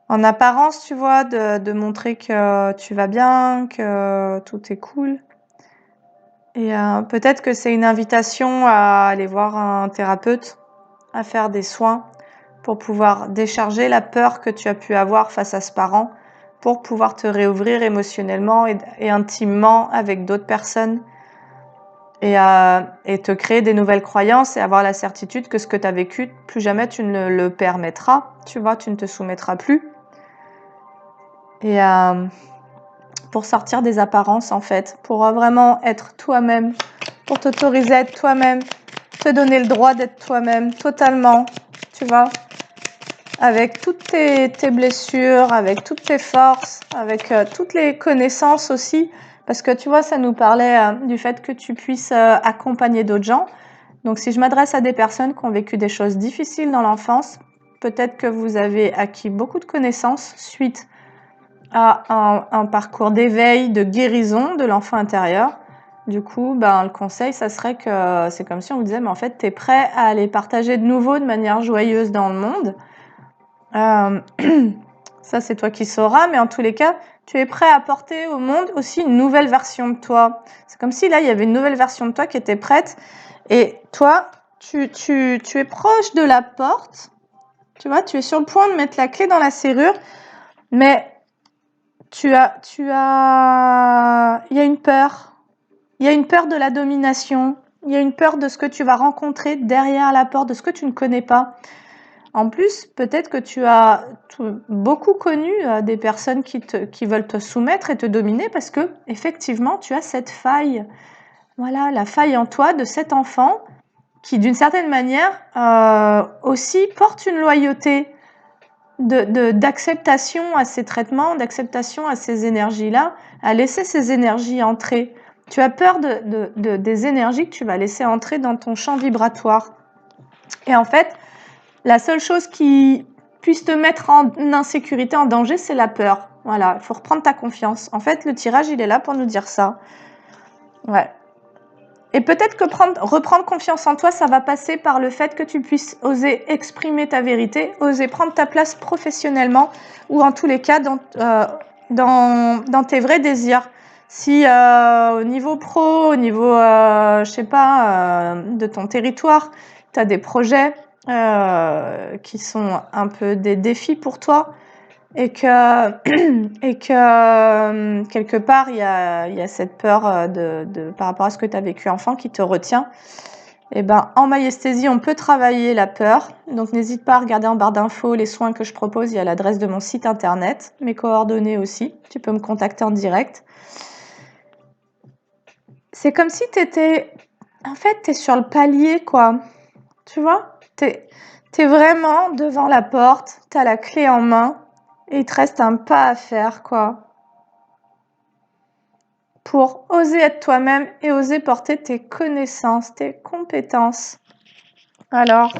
en apparence, tu vois, de montrer que tu vas bien, que tout est cool. Et peut-être que c'est une invitation à aller voir un thérapeute, à faire des soins pour pouvoir décharger la peur que tu as pu avoir face à ce parent, pour pouvoir te réouvrir émotionnellement et intimement avec d'autres personnes et te créer des nouvelles croyances et avoir la certitude que ce que tu as vécu, plus jamais tu ne le permettras, tu vois, tu ne te soumettras plus. Et pour sortir des apparences, en fait, pour vraiment être toi-même, pour t'autoriser à être toi-même, te donner le droit d'être toi-même totalement, tu vois, avec toutes tes blessures, avec toutes tes forces, avec toutes les connaissances aussi, parce que tu vois, ça nous parlait du fait que tu puisses accompagner d'autres gens. Donc si je m'adresse à des personnes qui ont vécu des choses difficiles dans l'enfance, peut-être que vous avez acquis beaucoup de connaissances suite à un parcours d'éveil, de guérison de l'enfant intérieur. Du coup, le conseil, ça serait que c'est comme si on vous disait, mais en fait, tu es prêt à aller partager de nouveau de manière joyeuse dans le monde. Ça, c'est toi qui sauras, mais en tous les cas, tu es prêt à apporter au monde aussi une nouvelle version de toi. C'est comme si là, il y avait une nouvelle version de toi qui était prête. Et toi, tu es proche de la porte. Tu vois, tu es sur le point de mettre la clé dans la serrure, mais il y a une peur. Il y a une peur de la domination. Il y a une peur de ce que tu vas rencontrer derrière la porte, de ce que tu ne connais pas. En plus, peut-être que tu as beaucoup connu des personnes qui veulent te soumettre et te dominer parce que, effectivement, tu as cette faille. Voilà, la faille en toi de cet enfant qui, d'une certaine manière, aussi porte une loyauté d'acceptation à ces traitements, d'acceptation à ces énergies-là, à laisser ces énergies entrer. Tu as peur des énergies que tu vas laisser entrer dans ton champ vibratoire. Et en fait, la seule chose qui puisse te mettre en insécurité, en danger, c'est la peur. Voilà, il faut reprendre ta confiance. En fait, le tirage, il est là pour nous dire ça. Ouais. Et peut-être que reprendre confiance en toi, ça va passer par le fait que tu puisses oser exprimer ta vérité, oser prendre ta place professionnellement, ou en tous les cas dans tes vrais désirs. Si au niveau pro, au niveau, je sais pas, de ton territoire, tu as des projets qui sont un peu des défis pour toi, et que quelque part il y a cette peur par rapport à ce que tu as vécu enfant qui te retient. Et en maïesthésie, on peut travailler la peur. Donc n'hésite pas à regarder en barre d'infos les soins que je propose. Il y a l'adresse de mon site internet, mes coordonnées aussi. Tu peux me contacter en direct. C'est comme si en fait, t'es sur le palier, quoi. Tu vois? T'es vraiment devant la porte, t'as la clé en main. Et il te reste un pas à faire, quoi. Pour oser être toi-même et oser porter tes connaissances, tes compétences. Alors,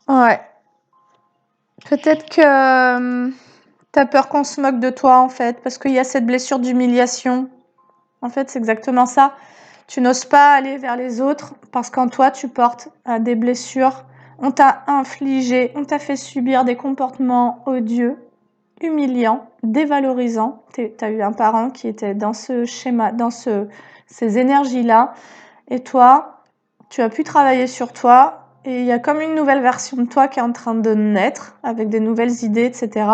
ouais. Peut-être que t'as peur qu'on se moque de toi, en fait, parce qu'il y a cette blessure d'humiliation. En fait, c'est exactement ça. Tu n'oses pas aller vers les autres parce qu'en toi, tu portes des blessures. On t'a infligé, on t'a fait subir des comportements odieux, humiliants, dévalorisants. T'as eu un parent qui était dans ce schéma, dans ces énergies-là. Et toi, tu as pu travailler sur toi. Et il y a comme une nouvelle version de toi qui est en train de naître avec des nouvelles idées, etc.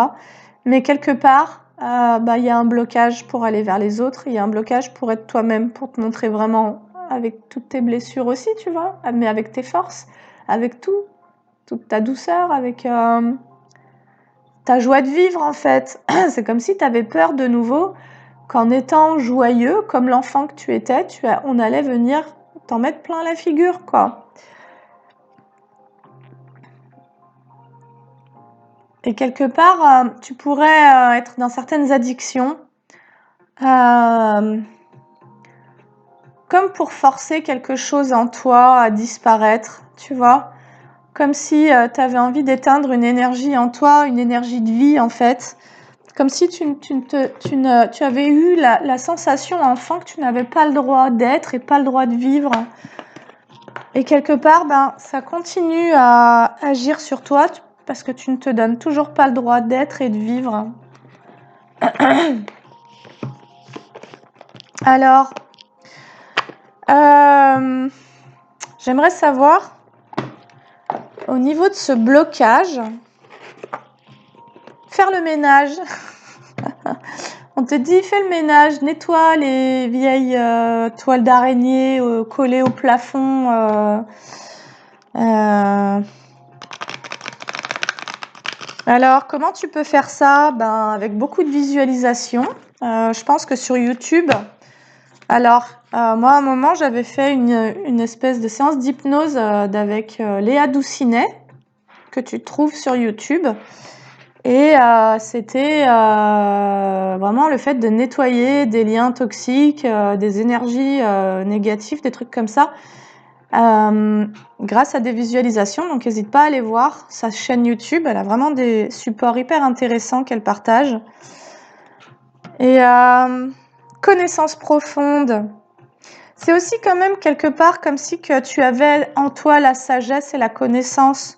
Mais quelque part, il y a un blocage pour aller vers les autres. Il y a un blocage pour être toi-même, pour te montrer vraiment avec toutes tes blessures aussi, tu vois, mais avec tes forces, avec tout, toute ta douceur, avec ta joie de vivre en fait. C'est comme si tu avais peur de nouveau qu'en étant joyeux, comme l'enfant que tu étais, on allait venir t'en mettre plein la figure, quoi. Et quelque part, tu pourrais être dans certaines addictions, comme pour forcer quelque chose en toi à disparaître, tu vois. Comme si tu avais envie d'éteindre une énergie en toi, une énergie de vie en fait. Comme si tu avais eu la sensation enfant que tu n'avais pas le droit d'être et pas le droit de vivre. Et quelque part, ben, ça continue à agir sur toi parce que tu ne te donnes toujours pas le droit d'être et de vivre. Alors, j'aimerais savoir, au niveau de ce blocage, faire le ménage. On te dit, fais le ménage, nettoie les vieilles toiles d'araignée collées au plafond. Alors, comment tu peux faire ça? Ben, avec beaucoup de visualisation. Je pense que sur YouTube, alors, moi, à un moment, j'avais fait une espèce de séance d'hypnose avec Léa Doucinet, que tu trouves sur YouTube. Et c'était vraiment le fait de nettoyer des liens toxiques, des énergies négatives, des trucs comme ça, grâce à des visualisations. Donc n'hésite pas à aller voir sa chaîne YouTube. Elle a vraiment des supports hyper intéressants qu'elle partage. Et connaissance profonde. C'est aussi quand même quelque part comme si que tu avais en toi la sagesse et la connaissance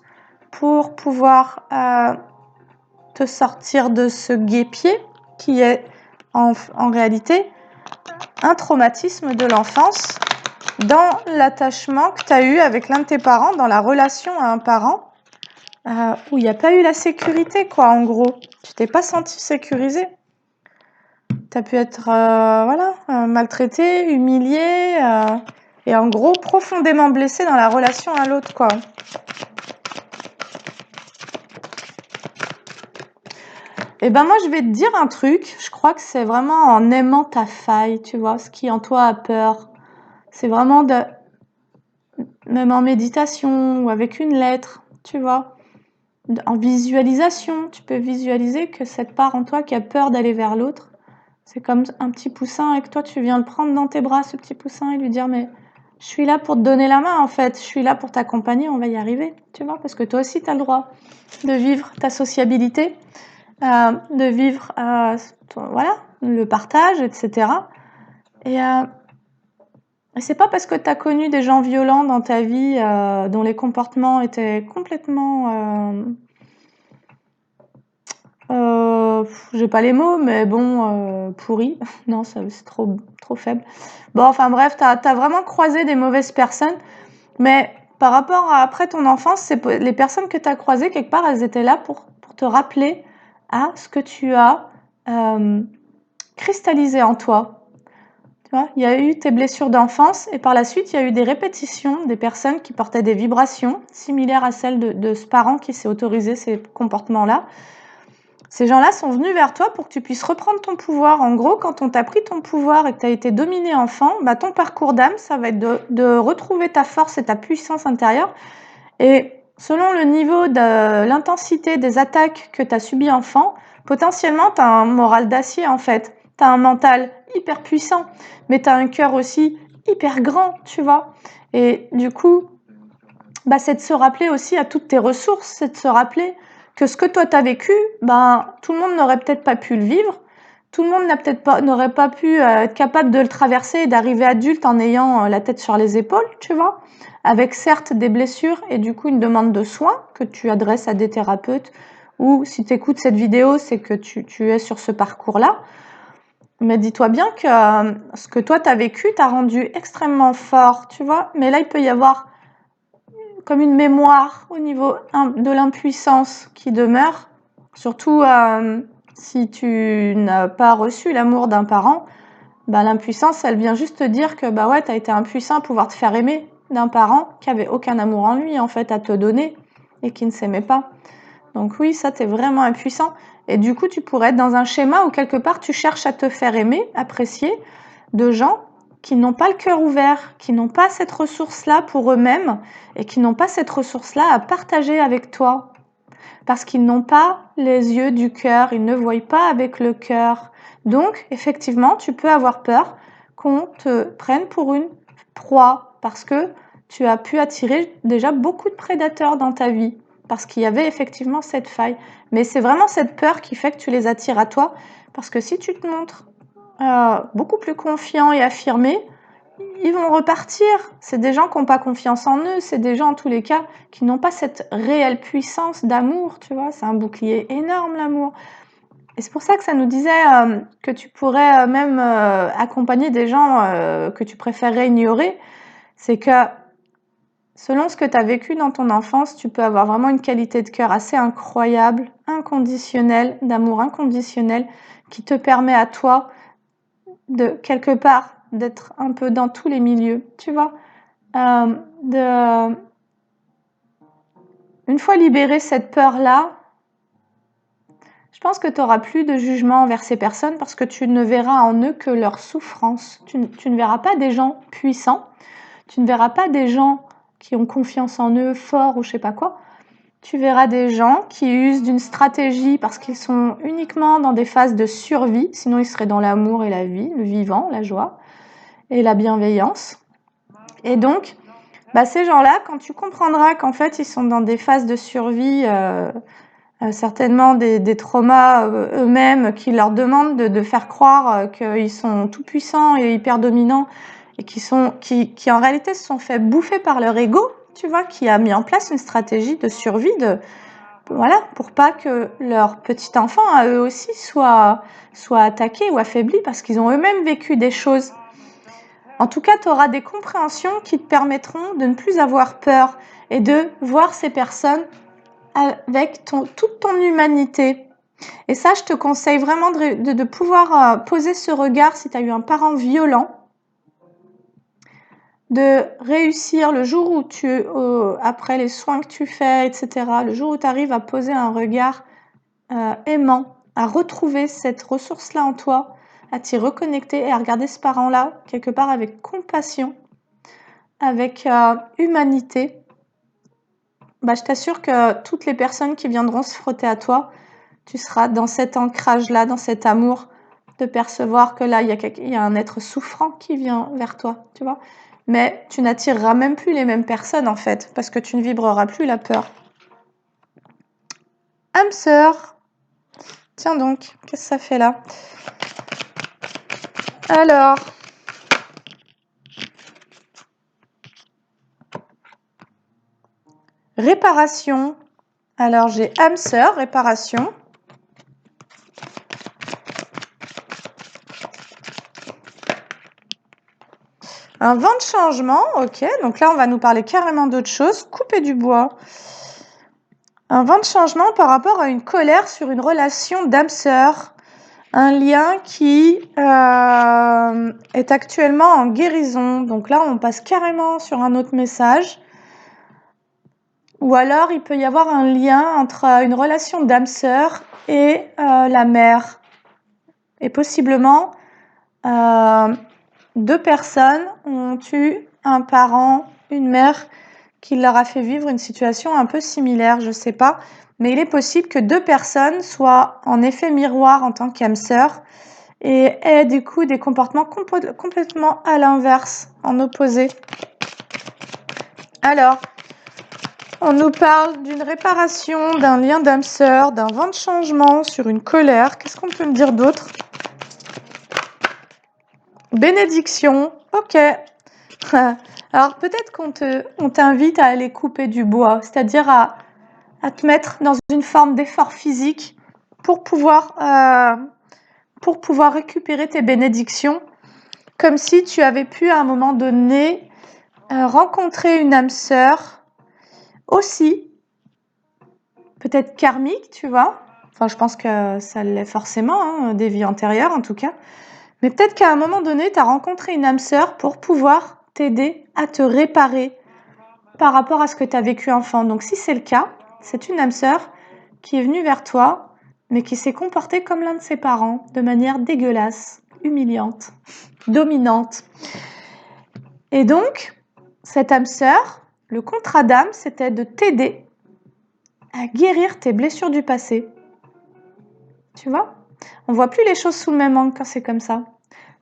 pour pouvoir te sortir de ce guêpier qui est en réalité un traumatisme de l'enfance dans l'attachement que tu as eu avec l'un de tes parents, dans la relation à un parent où il n'y a pas eu la sécurité, quoi, en gros. Tu t'es pas senti sécurisé. Tu as pu être maltraité, humilié et en gros profondément blessé dans la relation à l'autre, quoi. Et ben moi je vais te dire un truc, je crois que c'est vraiment en aimant ta faille, tu vois, ce qui en toi a peur. C'est vraiment même en méditation ou avec une lettre, tu vois, en visualisation, tu peux visualiser que cette part en toi qui a peur d'aller vers l'autre, c'est comme un petit poussin et que toi tu viens le prendre dans tes bras, ce petit poussin, et lui dire mais je suis là pour te donner la main en fait, je suis là pour t'accompagner, on va y arriver, tu vois, parce que toi aussi tu as le droit de vivre ta sociabilité. De vivre voilà, le partage, etc. Et c'est pas parce que tu as connu des gens violents dans ta vie dont les comportements étaient complètement j'ai pas les mots, mais bon, pourris. Non, c'est trop faible. Bon, enfin bref, t'as vraiment croisé des mauvaises personnes, mais par rapport à après ton enfance, les personnes que tu as croisées, quelque part, elles étaient là pour te rappeler à ce que tu as cristallisé en toi. Tu vois, il y a eu tes blessures d'enfance et par la suite, il y a eu des répétitions des personnes qui portaient des vibrations similaires à celles de ce parent qui s'est autorisé ces comportements-là. Ces gens-là sont venus vers toi pour que tu puisses reprendre ton pouvoir. En gros, quand on t'a pris ton pouvoir et que tu as été dominé enfant, bah, ton parcours d'âme, ça va être de retrouver ta force et ta puissance intérieure. Et selon le niveau de l'intensité des attaques que tu as subies enfant, potentiellement, tu as un moral d'acier en fait. Tu as un mental hyper puissant, mais tu as un cœur aussi hyper grand, tu vois. Et du coup, bah, c'est de se rappeler aussi à toutes tes ressources, c'est de se rappeler que ce que toi tu as vécu, ben, tout le monde n'aurait peut-être pas pu le vivre. Tout le monde n'aurait pas pu être capable de le traverser et d'arriver adulte en ayant la tête sur les épaules, tu vois, avec certes des blessures et du coup une demande de soins que tu adresses à des thérapeutes ou si tu écoutes cette vidéo, c'est que tu es sur ce parcours-là. Mais dis-toi bien que ce que toi tu as vécu t'a rendu extrêmement fort, tu vois, mais là il peut y avoir comme une mémoire au niveau de l'impuissance qui demeure, surtout si tu n'as pas reçu l'amour d'un parent, bah, l'impuissance, elle vient juste te dire que bah ouais, tu as été impuissant à pouvoir te faire aimer d'un parent qui avait aucun amour en lui, en fait, à te donner et qui ne s'aimait pas. Donc oui, ça, tu es vraiment impuissant. Et du coup, tu pourrais être dans un schéma où quelque part, tu cherches à te faire aimer, apprécier de gens qui n'ont pas le cœur ouvert, qui n'ont pas cette ressource-là pour eux-mêmes et qui n'ont pas cette ressource-là à partager avec toi. Parce qu'ils n'ont pas les yeux du cœur, ils ne voient pas avec le cœur. Donc, effectivement, tu peux avoir peur qu'on te prenne pour une proie parce que tu as pu attirer déjà beaucoup de prédateurs dans ta vie parce qu'il y avait effectivement cette faille. Mais c'est vraiment cette peur qui fait que tu les attires à toi parce que si tu te montres beaucoup plus confiant et affirmé, ils vont repartir. C'est des gens qui n'ont pas confiance en eux, c'est des gens en tous les cas qui n'ont pas cette réelle puissance d'amour, tu vois, c'est un bouclier énorme l'amour. Et c'est pour ça que ça nous disait que tu pourrais même accompagner des gens que tu préférerais ignorer. C'est que selon ce que tu as vécu dans ton enfance, tu peux avoir vraiment une qualité de cœur assez incroyable, inconditionnelle, d'amour inconditionnel, qui te permet à toi de quelque part d'être un peu dans tous les milieux, tu vois. Une fois libéré cette peur-là, je pense que tu n'auras plus de jugement envers ces personnes parce que tu ne verras en eux que leur souffrance. Tu ne verras pas des gens puissants, tu ne verras pas des gens qui ont confiance en eux, forts ou je sais pas quoi. Tu verras des gens qui usent d'une stratégie parce qu'ils sont uniquement dans des phases de survie, sinon ils seraient dans l'amour et la vie, le vivant, la joie et la bienveillance. Et donc, bah, ces gens-là, quand tu comprendras qu'en fait, ils sont dans des phases de survie, certainement des traumas eux-mêmes qui leur demandent de faire croire qu'ils sont tout puissants et hyper dominants et qui en réalité se sont fait bouffer par leur ego, tu vois, qui a mis en place une stratégie de survie voilà, pour pas que leur petit enfant à eux aussi soit attaqué ou affaibli parce qu'ils ont eux-mêmes vécu des choses. En tout cas, tu auras des compréhensions qui te permettront de ne plus avoir peur et de voir ces personnes avec toute ton humanité. Et ça, je te conseille vraiment de pouvoir poser ce regard si tu as eu un parent violent, de réussir le jour où après les soins que tu fais, etc., le jour où tu arrives à poser un regard aimant, à retrouver cette ressource-là en toi, à t'y reconnecter et à regarder ce parent-là quelque part avec compassion, avec humanité, bah, je t'assure que toutes les personnes qui viendront se frotter à toi, tu seras dans cet ancrage-là, dans cet amour, de percevoir que là, il y a un être souffrant qui vient vers toi, tu vois. Mais tu n'attireras même plus les mêmes personnes, en fait, parce que tu ne vibreras plus la peur. Âme sœur, tiens donc, qu'est-ce que ça fait là? Alors, réparation. Alors, j'ai âme sœur, réparation. Un vent de changement, ok. Donc là, on va nous parler carrément d'autre chose. Couper du bois. Un vent de changement par rapport à une colère sur une relation d'âme-sœur. Un lien qui est actuellement en guérison. Donc là, on passe carrément sur un autre message. Ou alors, il peut y avoir un lien entre une relation d'âme-sœur et la mère. Et possiblement, deux personnes ont eu un parent, une mère qui leur a fait vivre une situation un peu similaire, je ne sais pas. Mais il est possible que deux personnes soient en effet miroir en tant qu'âme sœur et aient du coup des comportements complètement à l'inverse, en opposé. Alors, on nous parle d'une réparation, d'un lien d'âme sœur, d'un vent de changement sur une colère. Qu'est-ce qu'on peut me dire d'autre? Bénédiction, ok. Alors peut-être qu'on t'invite à aller couper du bois, c'est-à-dire à te mettre dans une forme d'effort physique pour pouvoir récupérer tes bénédictions, comme si tu avais pu à un moment donné rencontrer une âme sœur aussi, peut-être karmique, tu vois. Enfin, je pense que ça l'est forcément, hein, des vies antérieures en tout cas. Mais peut-être qu'à un moment donné, tu as rencontré une âme sœur pour pouvoir t'aider à te réparer par rapport à ce que tu as vécu enfant. Donc si c'est le cas, c'est une âme sœur qui est venue vers toi, mais qui s'est comportée comme l'un de ses parents, de manière dégueulasse, humiliante, dominante. Et donc, cette âme sœur, le contrat d'âme, c'était de t'aider à guérir tes blessures du passé. Tu vois ? On voit plus les choses sous le même angle quand c'est comme ça.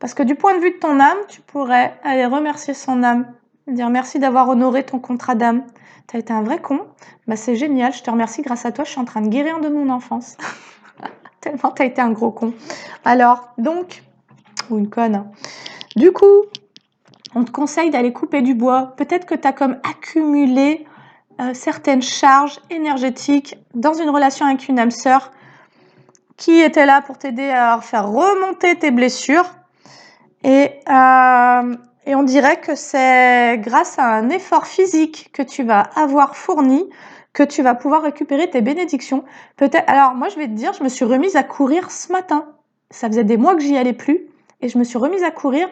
Parce que du point de vue de ton âme, tu pourrais aller remercier son âme, dire merci d'avoir honoré ton contrat d'âme. T'as été un vrai con, bah c'est génial, je te remercie, grâce à toi, je suis en train de guérir de mon enfance. Tellement t'as été un gros con. Alors, donc, ou une conne. Du coup, on te conseille d'aller couper du bois. Peut-être que t'as comme accumulé certaines charges énergétiques dans une relation avec une âme sœur qui était là pour t'aider à faire remonter tes blessures. Et on dirait que c'est grâce à un effort physique que tu vas avoir fourni que tu vas pouvoir récupérer tes bénédictions. Peut-être. Alors moi je vais te dire, je me suis remise à courir ce matin. Ça faisait des mois que j'y allais plus et je me suis remise à courir.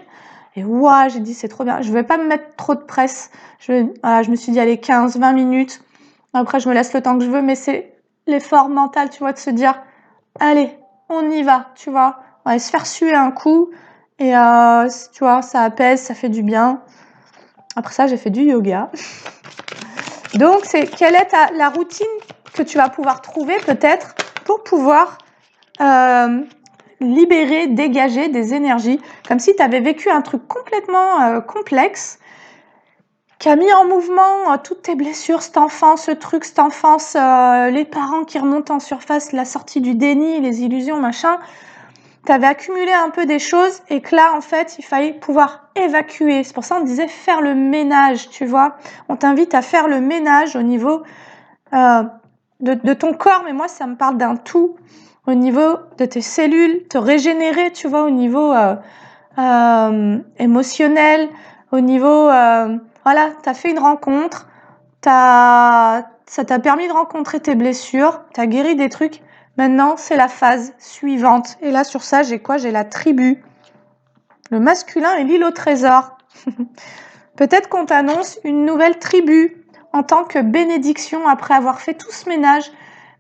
Et ouah, j'ai dit c'est trop bien. Je vais pas me mettre trop de presse. Je me suis dit allez 15-20 minutes. Après je me laisse le temps que je veux, mais c'est l'effort mental, tu vois, de se dire allez, on y va, tu vois. On va se faire suer un coup. Et tu vois, ça apaise, ça fait du bien. Après ça, j'ai fait du yoga. Donc, quelle est la routine que tu vas pouvoir trouver peut-être pour pouvoir libérer, dégager des énergies, comme si tu avais vécu un truc complètement complexe, qui a mis en mouvement toutes tes blessures, cet enfant, ce truc, cette enfance, les parents qui remontent en surface, la sortie du déni, les illusions, machin. Tu avais accumulé un peu des choses et que là, en fait, il fallait pouvoir évacuer. C'est pour ça qu'on disait faire le ménage, tu vois. On t'invite à faire le ménage au niveau de ton corps, mais moi, ça me parle d'un tout. Au niveau de tes cellules, te régénérer, tu vois, au niveau émotionnel, au niveau... voilà, tu as fait une rencontre, ça t'a permis de rencontrer tes blessures, tu as guéri des trucs. Maintenant, c'est la phase suivante. Et là, sur ça, j'ai quoi? J'ai la tribu. Le masculin et l'île au trésor. Peut-être qu'on t'annonce une nouvelle tribu en tant que bénédiction après avoir fait tout ce ménage.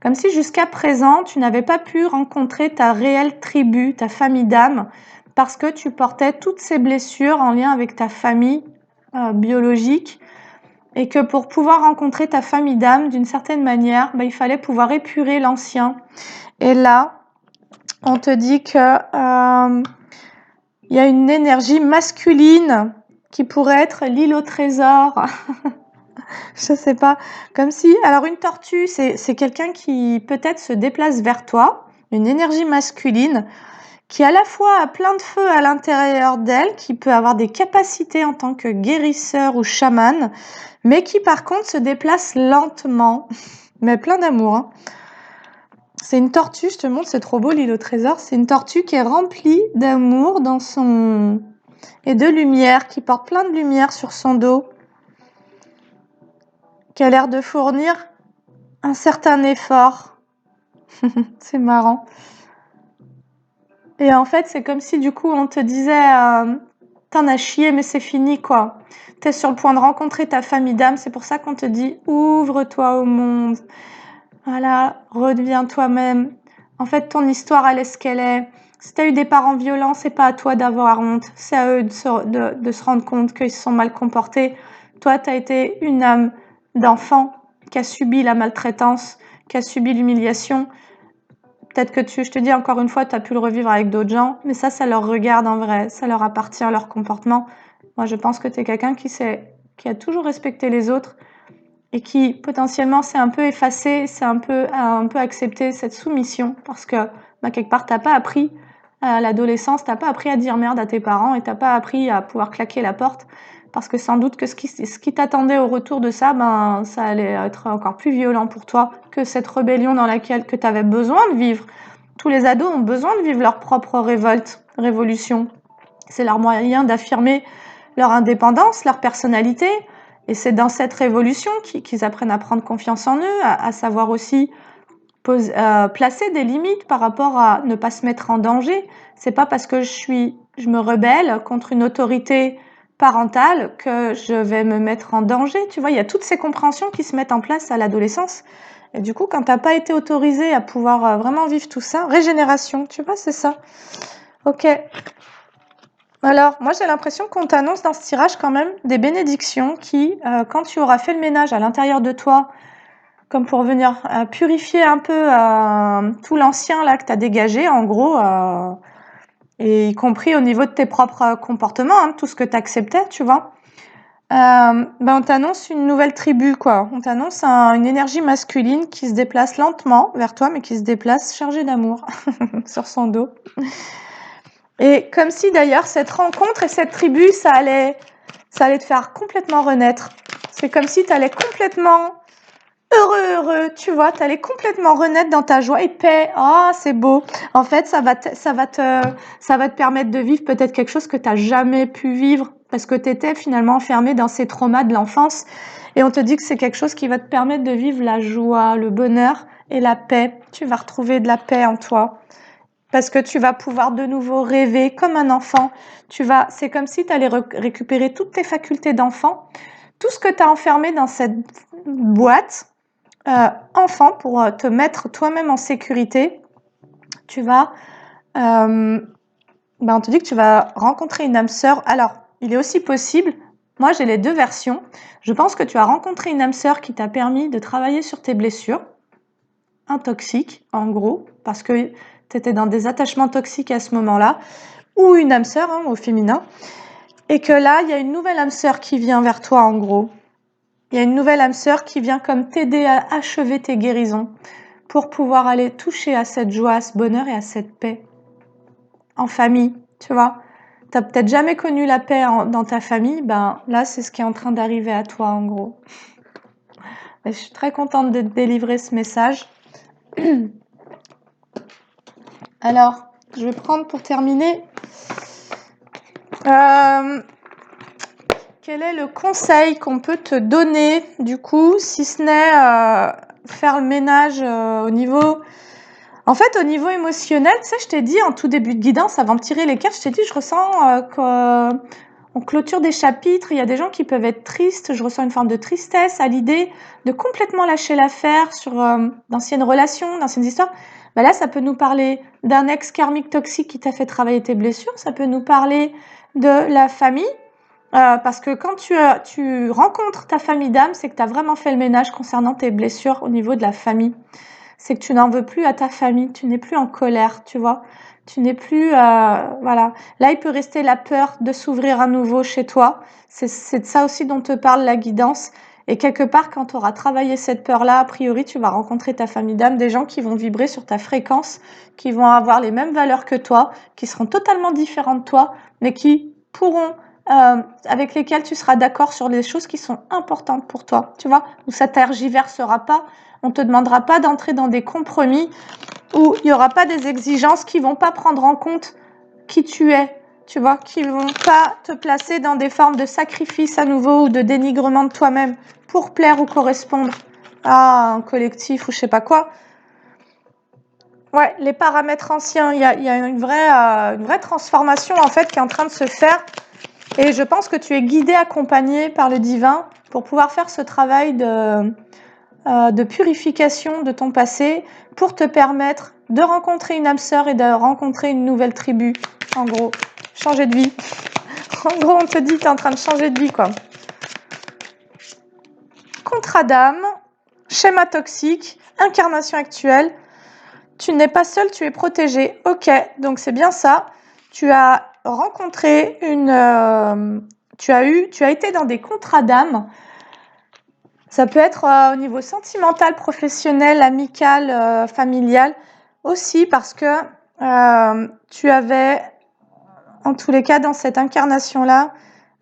Comme si jusqu'à présent, tu n'avais pas pu rencontrer ta réelle tribu, ta famille d'âme, parce que tu portais toutes ces blessures en lien avec ta famille biologique. Et que pour pouvoir rencontrer ta famille d'âme d'une certaine manière, il fallait pouvoir épurer l'ancien. Et là, on te dit que y a une énergie masculine qui pourrait être l'île au trésor. Je sais pas. Comme si... Alors une tortue, c'est quelqu'un qui peut-être se déplace vers toi, une énergie masculine, qui à la fois a plein de feu à l'intérieur d'elle, qui peut avoir des capacités en tant que guérisseur ou chaman, mais qui par contre se déplace lentement, mais plein d'amour. Hein. C'est une tortue, je te montre, c'est trop beau l'île au trésor. C'est une tortue qui est remplie d'amour dans son... et de lumière, qui porte plein de lumière sur son dos, qui a l'air de fournir un certain effort. C'est marrant. Et en fait, c'est comme si du coup on te disait t'en as chié mais c'est fini quoi. T'es sur le point de rencontrer ta famille d'âme, c'est pour ça qu'on te dit ouvre-toi au monde. Voilà, redeviens toi-même. En fait, ton histoire elle est ce qu'elle est. Si t'as eu des parents violents, c'est pas à toi d'avoir honte, c'est à eux de se rendre compte qu'ils se sont mal comportés. Toi, t'as été une âme d'enfant qui a subi la maltraitance, qui a subi l'humiliation. Peut-être que je te dis encore une fois, tu as pu le revivre avec d'autres gens, mais ça leur regarde en vrai, ça leur appartient, leur comportement. Moi, je pense que tu es quelqu'un qui a toujours respecté les autres et qui potentiellement s'est un peu effacé, s'est un peu accepté cette soumission parce que quelque part, tu n'as pas appris à l'adolescence, tu n'as pas appris à dire merde à tes parents et tu n'as pas appris à pouvoir claquer la porte parce que sans doute que ce qui t'attendait au retour de ça, ça allait être encore plus violent pour toi que cette rébellion dans laquelle que tu avais besoin de vivre. Tous les ados ont besoin de vivre leur propre révolution. C'est leur moyen d'affirmer leur indépendance, leur personnalité. Et c'est dans cette révolution qu'ils apprennent à prendre confiance en eux, à savoir aussi placer des limites par rapport à ne pas se mettre en danger. C'est pas parce que je me rebelle contre une autorité parentale que je vais me mettre en danger. Tu vois, il y a toutes ces compréhensions qui se mettent en place à l'adolescence. Et du coup, quand t'as pas été autorisé à pouvoir vraiment vivre tout ça, régénération, tu vois, c'est ça. Ok. Alors, moi, j'ai l'impression qu'on t'annonce dans ce tirage quand même des bénédictions qui, quand tu auras fait le ménage à l'intérieur de toi, comme pour venir purifier un peu tout l'ancien là que tu as dégagé, en gros, et y compris au niveau de tes propres comportements, hein, tout ce que tu acceptais, tu vois. On t'annonce une nouvelle tribu, quoi. On t'annonce une énergie masculine qui se déplace lentement vers toi, mais qui se déplace chargée d'amour sur son dos. Et comme si d'ailleurs cette rencontre et cette tribu, ça allait te faire complètement renaître. C'est comme si tu allais complètement heureux, tu vois, tu allais complètement renaître dans ta joie et paix. Oh, c'est beau. En fait, ça va te permettre de vivre peut-être quelque chose que tu n'as jamais pu vivre parce que tu étais finalement enfermé dans ces traumas de l'enfance. Et on te dit que c'est quelque chose qui va te permettre de vivre la joie, le bonheur et la paix. Tu vas retrouver de la paix en toi. Parce que tu vas pouvoir de nouveau rêver comme un enfant. C'est comme si tu allais récupérer toutes tes facultés d'enfant, tout ce que tu as enfermé dans cette boîte enfant pour te mettre toi-même en sécurité. Tu vas, on te dit que tu vas rencontrer une âme sœur. Alors, il est aussi possible. Moi, j'ai les deux versions. Je pense que tu as rencontré une âme sœur qui t'a permis de travailler sur tes blessures, un toxique, en gros, parce que tu étais dans des attachements toxiques à ce moment-là, ou une âme sœur, hein, au féminin, et que là, il y a une nouvelle âme sœur qui vient vers toi, en gros. Il y a une nouvelle âme sœur qui vient comme t'aider à achever tes guérisons pour pouvoir aller toucher à cette joie, à ce bonheur et à cette paix en famille, tu vois. T'as peut-être jamais connu la paix dans ta famille, ben là, c'est ce qui est en train d'arriver à toi, en gros. Et je suis très contente de te délivrer ce message. Alors, je vais prendre pour terminer. Quel est le conseil qu'on peut te donner, du coup, si ce n'est faire le ménage au niveau... En fait, au niveau émotionnel, tu sais, je t'ai dit en tout début de guidance, avant de tirer les cartes, je t'ai dit, je ressens qu'on clôture des chapitres, il y a des gens qui peuvent être tristes, je ressens une forme de tristesse à l'idée de complètement lâcher l'affaire sur d'anciennes relations, d'anciennes histoires. Ben là, ça peut nous parler d'un ex karmique toxique qui t'a fait travailler tes blessures, ça peut nous parler de la famille, parce que quand tu rencontres ta famille d'âme, c'est que tu as vraiment fait le ménage concernant tes blessures au niveau de la famille. C'est que tu n'en veux plus à ta famille, tu n'es plus en colère, tu vois. Tu n'es plus... voilà. Là, il peut rester la peur de s'ouvrir à nouveau chez toi. C'est de ça aussi dont te parle la guidance. Et quelque part, quand tu auras travaillé cette peur-là, a priori, tu vas rencontrer ta famille d'âme, des gens qui vont vibrer sur ta fréquence, qui vont avoir les mêmes valeurs que toi, qui seront totalement différents de toi, mais qui pourront... avec lesquels tu seras d'accord sur les choses qui sont importantes pour toi, tu vois, où ça tergiversera pas, on te demandera pas d'entrer dans des compromis où il y aura pas des exigences qui vont pas prendre en compte qui tu es, tu vois, qui vont pas te placer dans des formes de sacrifice à nouveau ou de dénigrement de toi-même pour plaire ou correspondre à un collectif ou je sais pas quoi. Ouais, les paramètres anciens, il y a une vraie transformation en fait qui est en train de se faire. Et je pense que tu es guidé, accompagné par le divin pour pouvoir faire ce travail de purification de ton passé pour te permettre de rencontrer une âme sœur et de rencontrer une nouvelle tribu. En gros, changer de vie. En gros, on te dit que tu es en train de changer de vie, quoi. Contrat d'âme, schéma toxique, incarnation actuelle. Tu n'es pas seul, tu es protégé. Ok, donc c'est bien ça. Tu as rencontré tu as été dans des contrats d'âme. Ça peut être au niveau sentimental, professionnel, amical, familial aussi parce que tu avais, en tous les cas, dans cette incarnation-là,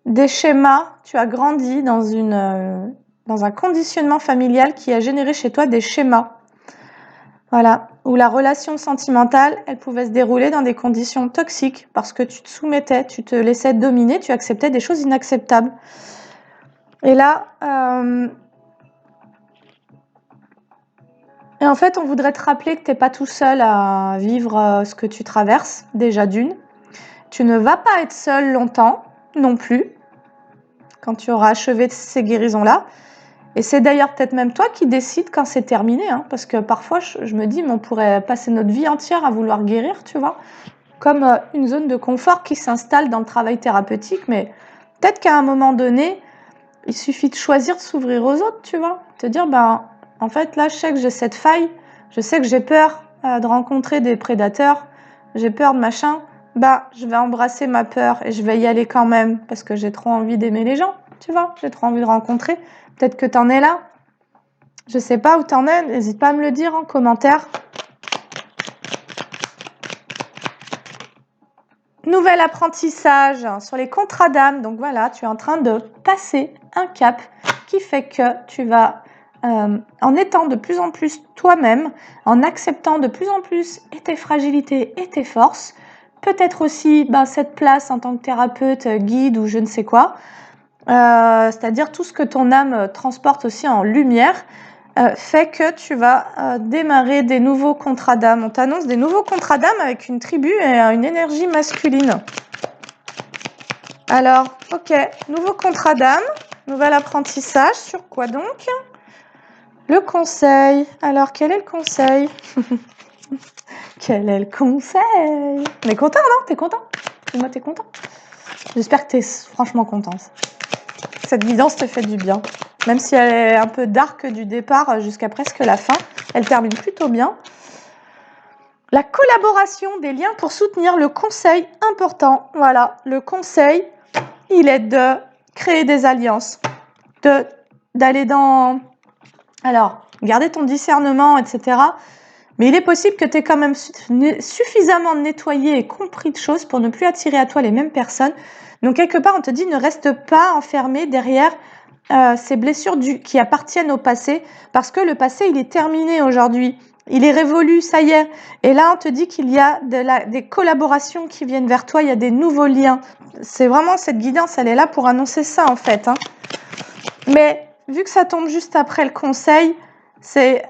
des schémas. Tu as grandi dans un conditionnement familial qui a généré chez toi des schémas. Voilà, où la relation sentimentale, elle pouvait se dérouler dans des conditions toxiques parce que tu te soumettais, tu te laissais dominer, tu acceptais des choses inacceptables. Et là, Et en fait, on voudrait te rappeler que tu n'es pas tout seul à vivre ce que tu traverses, déjà d'une. Tu ne vas pas être seul longtemps non plus, quand tu auras achevé ces guérisons-là. Et c'est d'ailleurs peut-être même toi qui décides quand c'est terminé, hein, parce que parfois je me dis, mais on pourrait passer notre vie entière à vouloir guérir, tu vois, comme une zone de confort qui s'installe dans le travail thérapeutique, mais peut-être qu'à un moment donné, il suffit de choisir de s'ouvrir aux autres, tu vois, te dire, ben, en fait, là, je sais que j'ai cette faille, je sais que j'ai peur de rencontrer des prédateurs, j'ai peur de machin, bah, je vais embrasser ma peur et je vais y aller quand même, parce que j'ai trop envie d'aimer les gens, tu vois, j'ai trop envie de rencontrer. Peut-être que t'en es là. Je sais pas où t'en es, n'hésite pas à me le dire en commentaire. Nouvel apprentissage sur les contrats d'âme. Donc voilà, tu es en train de passer un cap qui fait que tu vas, en étant de plus en plus toi-même, en acceptant de plus en plus et tes fragilités et tes forces, peut-être aussi cette place en tant que thérapeute, guide ou je ne sais quoi, c'est-à-dire tout ce que ton âme transporte aussi en lumière, fait que tu vas démarrer des nouveaux contrats d'âme. On t'annonce des nouveaux contrats d'âme avec une tribu et une énergie masculine. Alors, ok, nouveau contrat d'âme, nouvel apprentissage, sur quoi donc? Le conseil. Alors, quel est le conseil? Quel est le conseil? On est content, non? T'es content? Dis-moi, t'es content? J'espère que t'es franchement contente. Cette guidance te fait du bien. Même si elle est un peu dark du départ jusqu'à presque la fin, elle termine plutôt bien. La collaboration des liens pour soutenir le conseil important. Voilà, le conseil, il est de créer des alliances, d'aller dans... Alors, garder ton discernement, etc. Mais il est possible que tu aies quand même suffisamment nettoyé et compris de choses pour ne plus attirer à toi les mêmes personnes. Donc, quelque part, on te dit, ne reste pas enfermé derrière ces blessures qui appartiennent au passé, parce que le passé, il est terminé aujourd'hui. Il est révolu, ça y est. Et là, on te dit qu'il y a des collaborations qui viennent vers toi, il y a des nouveaux liens. C'est vraiment cette guidance, elle est là pour annoncer ça, en fait. Hein. Mais vu que ça tombe juste après le conseil, c'est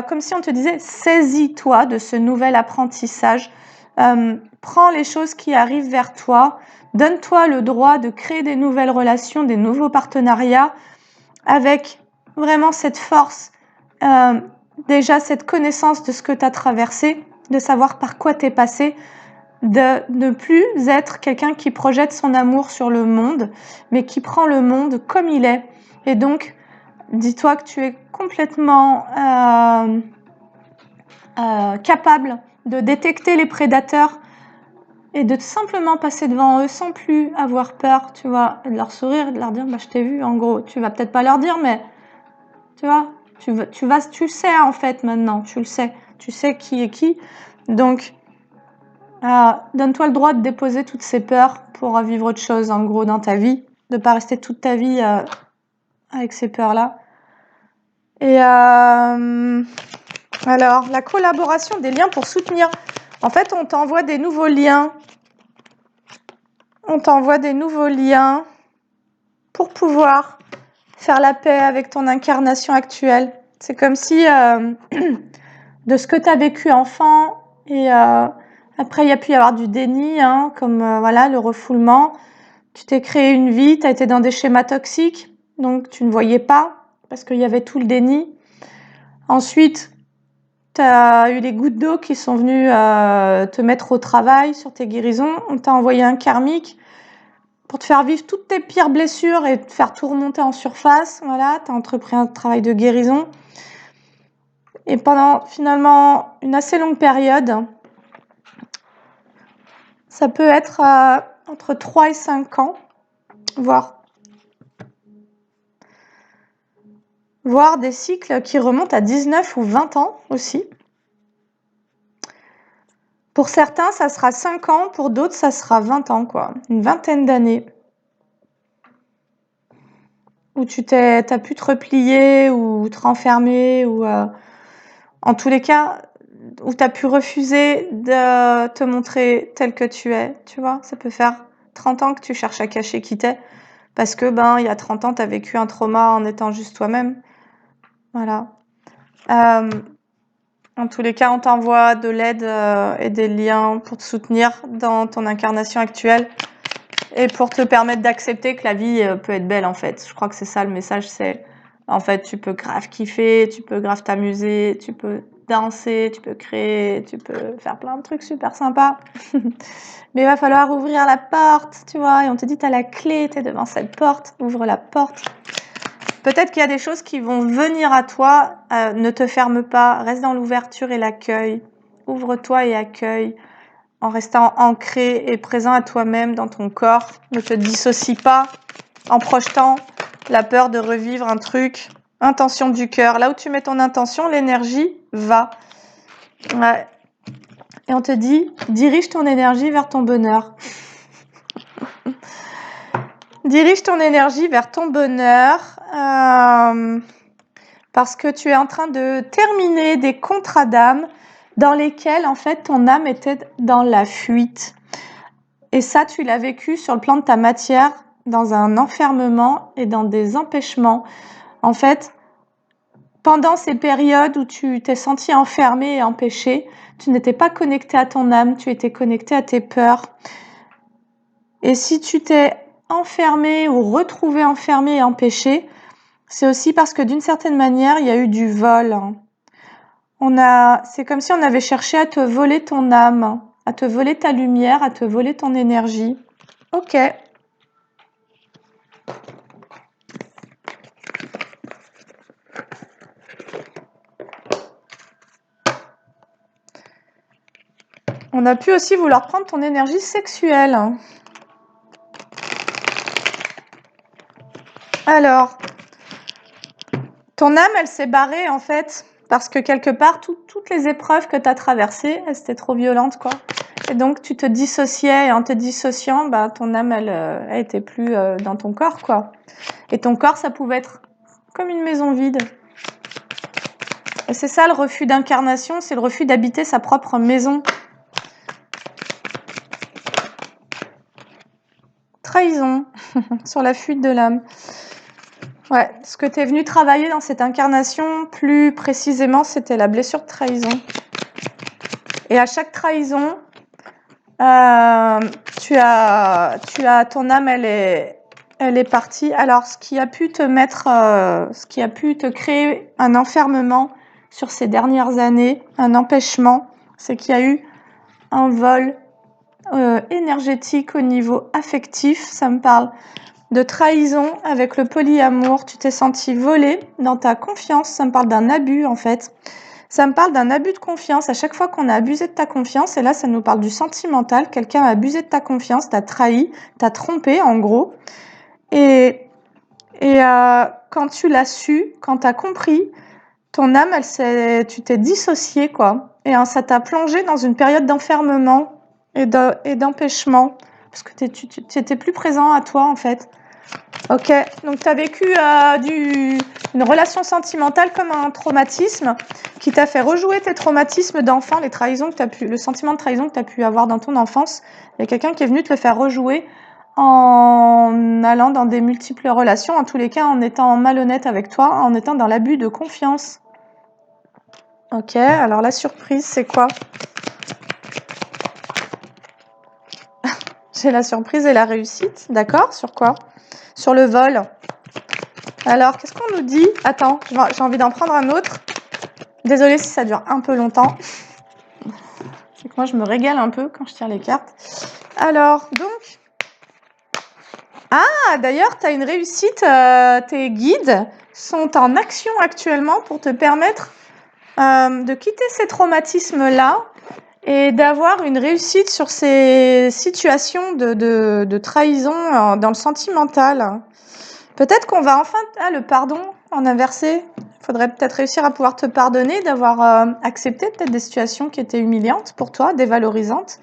comme si on te disait, saisis-toi de ce nouvel apprentissage. Prends les choses qui arrivent vers toi. Donne-toi le droit de créer des nouvelles relations, des nouveaux partenariats avec vraiment cette force, déjà cette connaissance de ce que tu as traversé, de savoir par quoi tu es passé, de ne plus être quelqu'un qui projette son amour sur le monde, mais qui prend le monde comme il est. Et donc, dis-toi que tu es complètement capable de détecter les prédateurs et de simplement passer devant eux sans plus avoir peur, tu vois, et de leur sourire et de leur dire, je t'ai vu, en gros. Tu vas peut-être pas leur dire, mais tu vois, tu le sais en fait maintenant, tu sais qui est qui. Donc, donne-toi le droit de déposer toutes ces peurs pour vivre autre chose, en gros, dans ta vie, de pas rester toute ta vie avec ces peurs-là. Et alors, la collaboration des liens pour soutenir. En fait, on t'envoie des nouveaux liens. On t'envoie des nouveaux liens pour pouvoir faire la paix avec ton incarnation actuelle. C'est comme si de ce que tu as vécu enfant et après il y a pu y avoir du déni, hein, comme voilà le refoulement. Tu t'es créé une vie, tu as été dans des schémas toxiques, donc tu ne voyais pas parce qu'il y avait tout le déni. Ensuite, tu as eu les gouttes d'eau qui sont venues te mettre au travail sur tes guérisons. On t'a envoyé un karmique pour te faire vivre toutes tes pires blessures et te faire tout remonter en surface. Voilà, tu as entrepris un travail de guérison. Et pendant finalement une assez longue période, ça peut être entre 3 et 5 ans, voire des cycles qui remontent à 19 ou 20 ans aussi. Pour certains, ça sera 5 ans, pour d'autres, ça sera 20 ans, quoi. Une vingtaine d'années. Où tu as pu te replier ou te renfermer, ou en tous les cas, où tu as pu refuser de te montrer tel que tu es, tu vois. Ça peut faire 30 ans que tu cherches à cacher qui t'es, parce que, il y a 30 ans, tu as vécu un trauma en étant juste toi-même. Voilà. En tous les cas, on t'envoie de l'aide et des liens pour te soutenir dans ton incarnation actuelle et pour te permettre d'accepter que la vie peut être belle en fait. Je crois que c'est ça le message, c'est en fait tu peux grave kiffer, tu peux grave t'amuser, tu peux danser, tu peux créer, tu peux faire plein de trucs super sympas. Mais il va falloir ouvrir la porte, tu vois, et on te dit t'as la clé, t'es devant cette porte, ouvre la porte. Peut-être qu'il y a des choses qui vont venir à toi, ne te ferme pas, reste dans l'ouverture et l'accueil. Ouvre-toi et accueille en restant ancré et présent à toi-même dans ton corps. Ne te dissocie pas en projetant la peur de revivre un truc. Intention du cœur. Là où tu mets ton intention, l'énergie va. Ouais. Et on te dit, dirige ton énergie vers ton bonheur. Dirige ton énergie vers ton bonheur. Parce que tu es en train de terminer des contrats d'âme dans lesquels, en fait, ton âme était dans la fuite. Et ça, tu l'as vécu sur le plan de ta matière, dans un enfermement et dans des empêchements. En fait, pendant ces périodes où tu t'es senti enfermé et empêché, tu n'étais pas connecté à ton âme, tu étais connecté à tes peurs. Et si tu t'es enfermé ou retrouvé enfermé et empêché, c'est aussi parce que d'une certaine manière, il y a eu du vol. C'est comme si on avait cherché à te voler ton âme, à te voler ta lumière, à te voler ton énergie. Ok. On a pu aussi vouloir prendre ton énergie sexuelle. Alors, ton âme, elle s'est barrée en fait, parce que quelque part, toutes les épreuves que tu as traversées, elles étaient trop violentes, quoi. Et donc, tu te dissociais, et en te dissociant, bah, ton âme, elle était plus dans ton corps, quoi. Et ton corps, ça pouvait être comme une maison vide. Et c'est ça le refus d'incarnation, c'est le refus d'habiter sa propre maison. Trahison, sur la fuite de l'âme. Ouais, ce que tu es venu travailler dans cette incarnation, plus précisément, c'était la blessure de trahison. Et à chaque trahison, tu as ton âme, elle est partie. Alors, ce qui a pu te créer un enfermement sur ces dernières années, un empêchement, c'est qu'il y a eu un vol énergétique au niveau affectif. Ça me parle de trahison avec le polyamour. Tu t'es senti volé dans ta confiance. Ça me parle d'un abus, en fait. Ça me parle d'un abus de confiance. À chaque fois qu'on a abusé de ta confiance, et là, ça nous parle du sentimental. Quelqu'un a abusé de ta confiance, t'a trahi, t'a trompé, en gros. Et quand tu l'as su, quand t'as compris, ton âme, tu t'es dissocié, quoi. Et ça t'a plongé dans une période d'enfermement et d'empêchement. Parce que tu étais plus présent à toi, en fait. Ok, donc tu as vécu une relation sentimentale comme un traumatisme qui t'a fait rejouer tes traumatismes d'enfant, les trahisons que le sentiment de trahison que tu as pu avoir dans ton enfance. Il y a quelqu'un qui est venu te le faire rejouer en allant dans des multiples relations, en tous les cas en étant malhonnête avec toi, en étant dans l'abus de confiance. Ok, alors la surprise, c'est quoi? J'ai la surprise et la réussite, d'accord? Sur quoi? Sur le vol. Alors, qu'est-ce qu'on nous dit? Attends, j'ai envie d'en prendre un autre. Désolée si ça dure un peu longtemps. C'est que moi, je me régale un peu quand je tire les cartes. Alors, donc... Ah, d'ailleurs, tu as une réussite. Tes guides sont en action actuellement pour te permettre de quitter ces traumatismes-là et d'avoir une réussite sur ces situations de trahison dans le sentimental. Peut-être qu'on va enfin... Ah, le pardon en inversé. Il faudrait peut-être réussir à pouvoir te pardonner, d'avoir accepté peut-être des situations qui étaient humiliantes pour toi, dévalorisantes,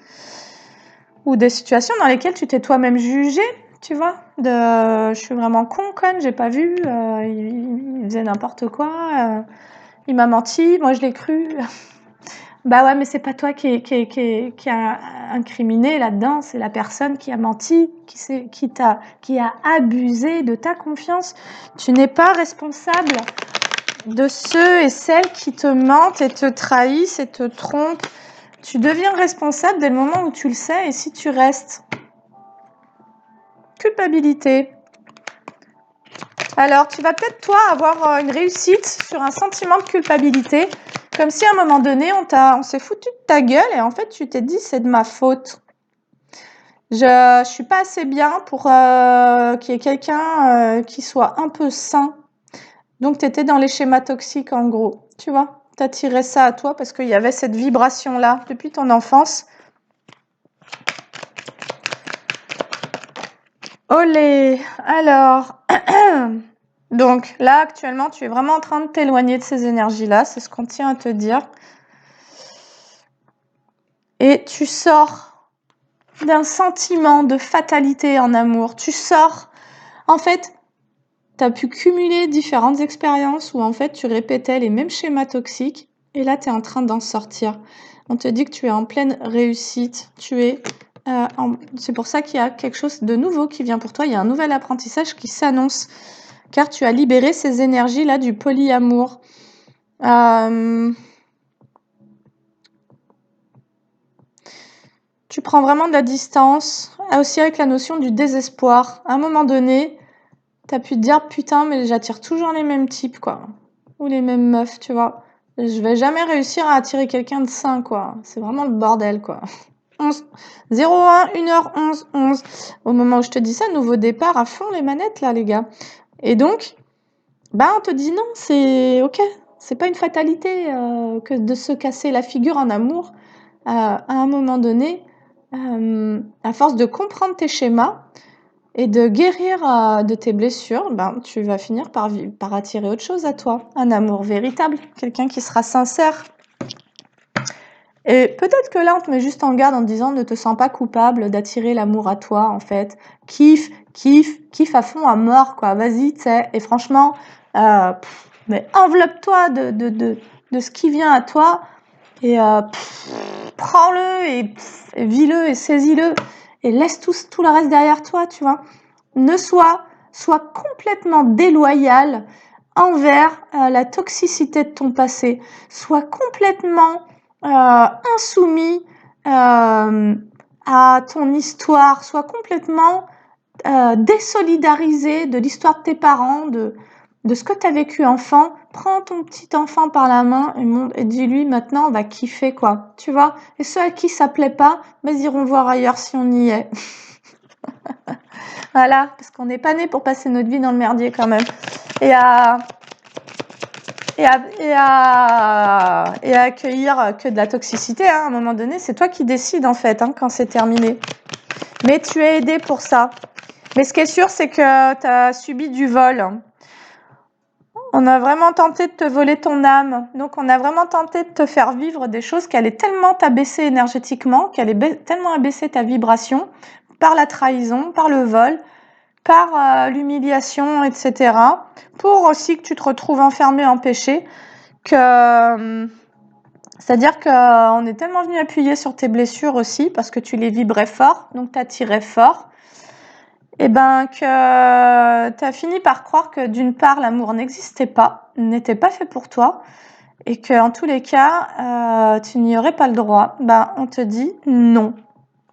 ou des situations dans lesquelles tu t'es toi-même jugé, tu vois, je suis vraiment conne, j'ai pas vu, il faisait n'importe quoi, il m'a menti, moi je l'ai cru. Bah ouais, mais c'est pas toi qui a incriminé là-dedans, c'est la personne qui a menti, qui a abusé de ta confiance. Tu n'es pas responsable de ceux et celles qui te mentent et te trahissent et te trompent. Tu deviens responsable dès le moment où tu le sais et si tu restes. Culpabilité. Alors, tu vas peut-être, toi, avoir une réussite sur un sentiment de culpabilité, comme si à un moment donné, on s'est foutu de ta gueule et en fait, tu t'es dit, c'est de ma faute. Je suis pas assez bien pour qu'il y ait quelqu'un qui soit un peu sain. Donc, tu étais dans les schémas toxiques, en gros. Tu vois, tu attirais ça à toi parce qu'il y avait cette vibration-là depuis ton enfance. Olé. Alors, donc là, actuellement, tu es vraiment en train de t'éloigner de ces énergies-là. C'est ce qu'on tient à te dire. Et tu sors d'un sentiment de fatalité en amour. Tu sors. En fait, tu as pu cumuler différentes expériences où en fait tu répétais les mêmes schémas toxiques et là tu es en train d'en sortir. On te dit que tu es en pleine réussite. C'est pour ça qu'il y a quelque chose de nouveau qui vient pour toi. Il y a un nouvel apprentissage qui s'annonce car tu as libéré ces énergies-là du polyamour. Tu prends vraiment de la distance, aussi avec la notion du désespoir. À un moment donné, tu as pu te dire, putain, mais j'attire toujours les mêmes types, quoi. Ou les mêmes meufs, tu vois. Je vais jamais réussir à attirer quelqu'un de sain, quoi. C'est vraiment le bordel, quoi. 11, 01, 1h11, 11. Au moment où je te dis ça, nouveau départ à fond les manettes, là, les gars. Et donc, on te dit non, c'est ok. C'est pas une fatalité que de se casser la figure en amour. À un moment donné, à force de comprendre tes schémas et de guérir de tes blessures, tu vas finir par attirer autre chose à toi. Un amour véritable, quelqu'un qui sera sincère. Et peut-être que là, on te met juste en garde en te disant ne te sens pas coupable d'attirer l'amour à toi, en fait. Kiffe, kiffe, kiffe à fond, à mort, quoi. Vas-y, tu sais. Et franchement, mais enveloppe-toi de ce qui vient à toi et prends-le et vis-le et saisis-le et laisse tout le reste derrière toi, tu vois. Sois complètement déloyal envers la toxicité de ton passé. Sois complètement insoumis à ton histoire. Sois complètement désolidarisé de l'histoire de tes parents, de ce que tu as vécu enfant. Prends ton petit enfant par la main et dis-lui maintenant on va kiffer, quoi. Tu vois. Et ceux à qui ça plaît pas, ils iront voir ailleurs si on y est. Voilà, parce qu'on n'est pas né pour passer notre vie dans le merdier quand même. Et à accueillir que de la toxicité, hein, à un moment donné, c'est toi qui décides en fait, hein, quand c'est terminé. Mais tu es aidé pour ça. Mais ce qui est sûr, c'est que tu as subi du vol. On a vraiment tenté de te voler ton âme. Donc, on a vraiment tenté de te faire vivre des choses qui allaient tellement t'abaisser énergétiquement, qui allaient tellement abaisser ta vibration par la trahison, par le vol, par l'humiliation, etc. Pour aussi que tu te retrouves enfermé, empêché, c'est-à-dire qu'on est tellement venu appuyer sur tes blessures aussi, parce que tu les vibrais fort, donc t'attirais fort, et que t'as fini par croire que d'une part, l'amour n'existait pas, n'était pas fait pour toi, et qu'en tous les cas, tu n'y aurais pas le droit. On te dit non,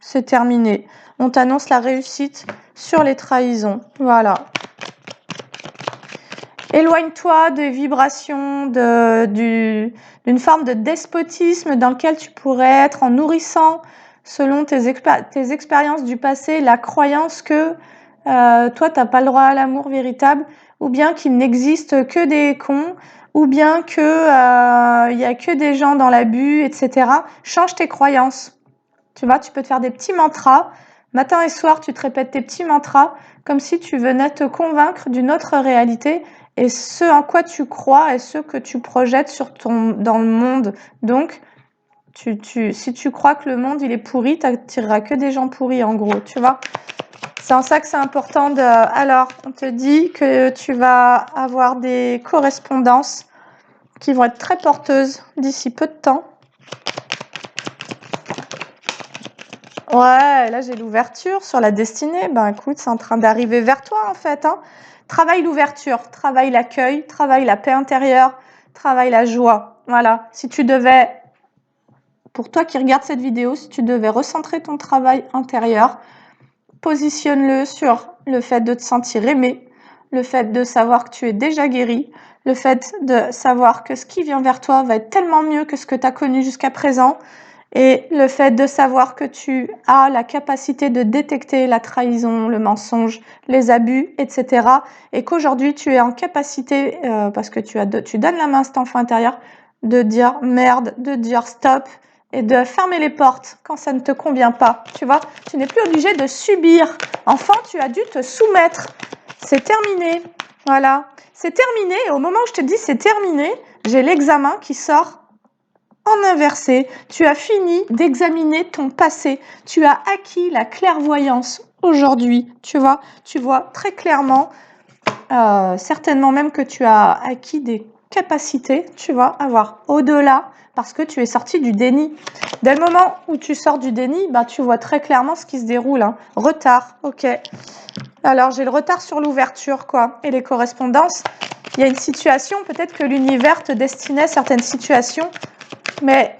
c'est terminé. On t'annonce la réussite sur les trahisons. Voilà. Éloigne-toi des vibrations d'une forme de despotisme dans lequel tu pourrais être en nourrissant, selon tes expériences du passé, la croyance que toi, t'as pas le droit à l'amour véritable, ou bien qu'il n'existe que des cons, ou bien que y a que des gens dans l'abus, etc. Change tes croyances. Tu vois, tu peux te faire des petits mantras. Matin et soir, tu te répètes tes petits mantras comme si tu venais te convaincre d'une autre réalité et ce en quoi tu crois et ce que tu projettes dans le monde. Donc, si tu crois que le monde il est pourri, tu n'attireras que des gens pourris en gros, tu vois. C'est en ça que c'est important Alors, on te dit que tu vas avoir des correspondances qui vont être très porteuses d'ici peu de temps. Ouais, là j'ai l'ouverture sur la destinée. Ben écoute, c'est en train d'arriver vers toi en fait, hein. Travaille l'ouverture, travaille l'accueil, travaille la paix intérieure, travaille la joie. Voilà. Si tu devais, pour toi qui regardes cette vidéo, si tu devais recentrer ton travail intérieur, positionne-le sur le fait de te sentir aimé, le fait de savoir que tu es déjà guéri, le fait de savoir que ce qui vient vers toi va être tellement mieux que ce que tu as connu jusqu'à présent, et le fait de savoir que tu as la capacité de détecter la trahison, le mensonge, les abus, etc. Et qu'aujourd'hui, tu es en capacité, parce que tu donnes la main à cet enfant intérieur, de dire merde, de dire stop et de fermer les portes quand ça ne te convient pas. Tu vois, tu n'es plus obligé de subir. Enfant, tu as dû te soumettre. C'est terminé. Voilà. C'est terminé. Et au moment où je te dis c'est terminé, j'ai l'examen qui sort en inversé. Tu as fini d'examiner ton passé. Tu as acquis la clairvoyance aujourd'hui. Tu vois très clairement, certainement même que tu as acquis des capacités, tu vas avoir au-delà, parce que tu es sorti du déni. Dès le moment où tu sors du déni, bah, tu vois très clairement ce qui se déroule, hein. Retard, ok. Alors, j'ai le retard sur l'ouverture, quoi. Et les correspondances, il y a une situation, peut-être que l'univers te destinait certaines situations, mais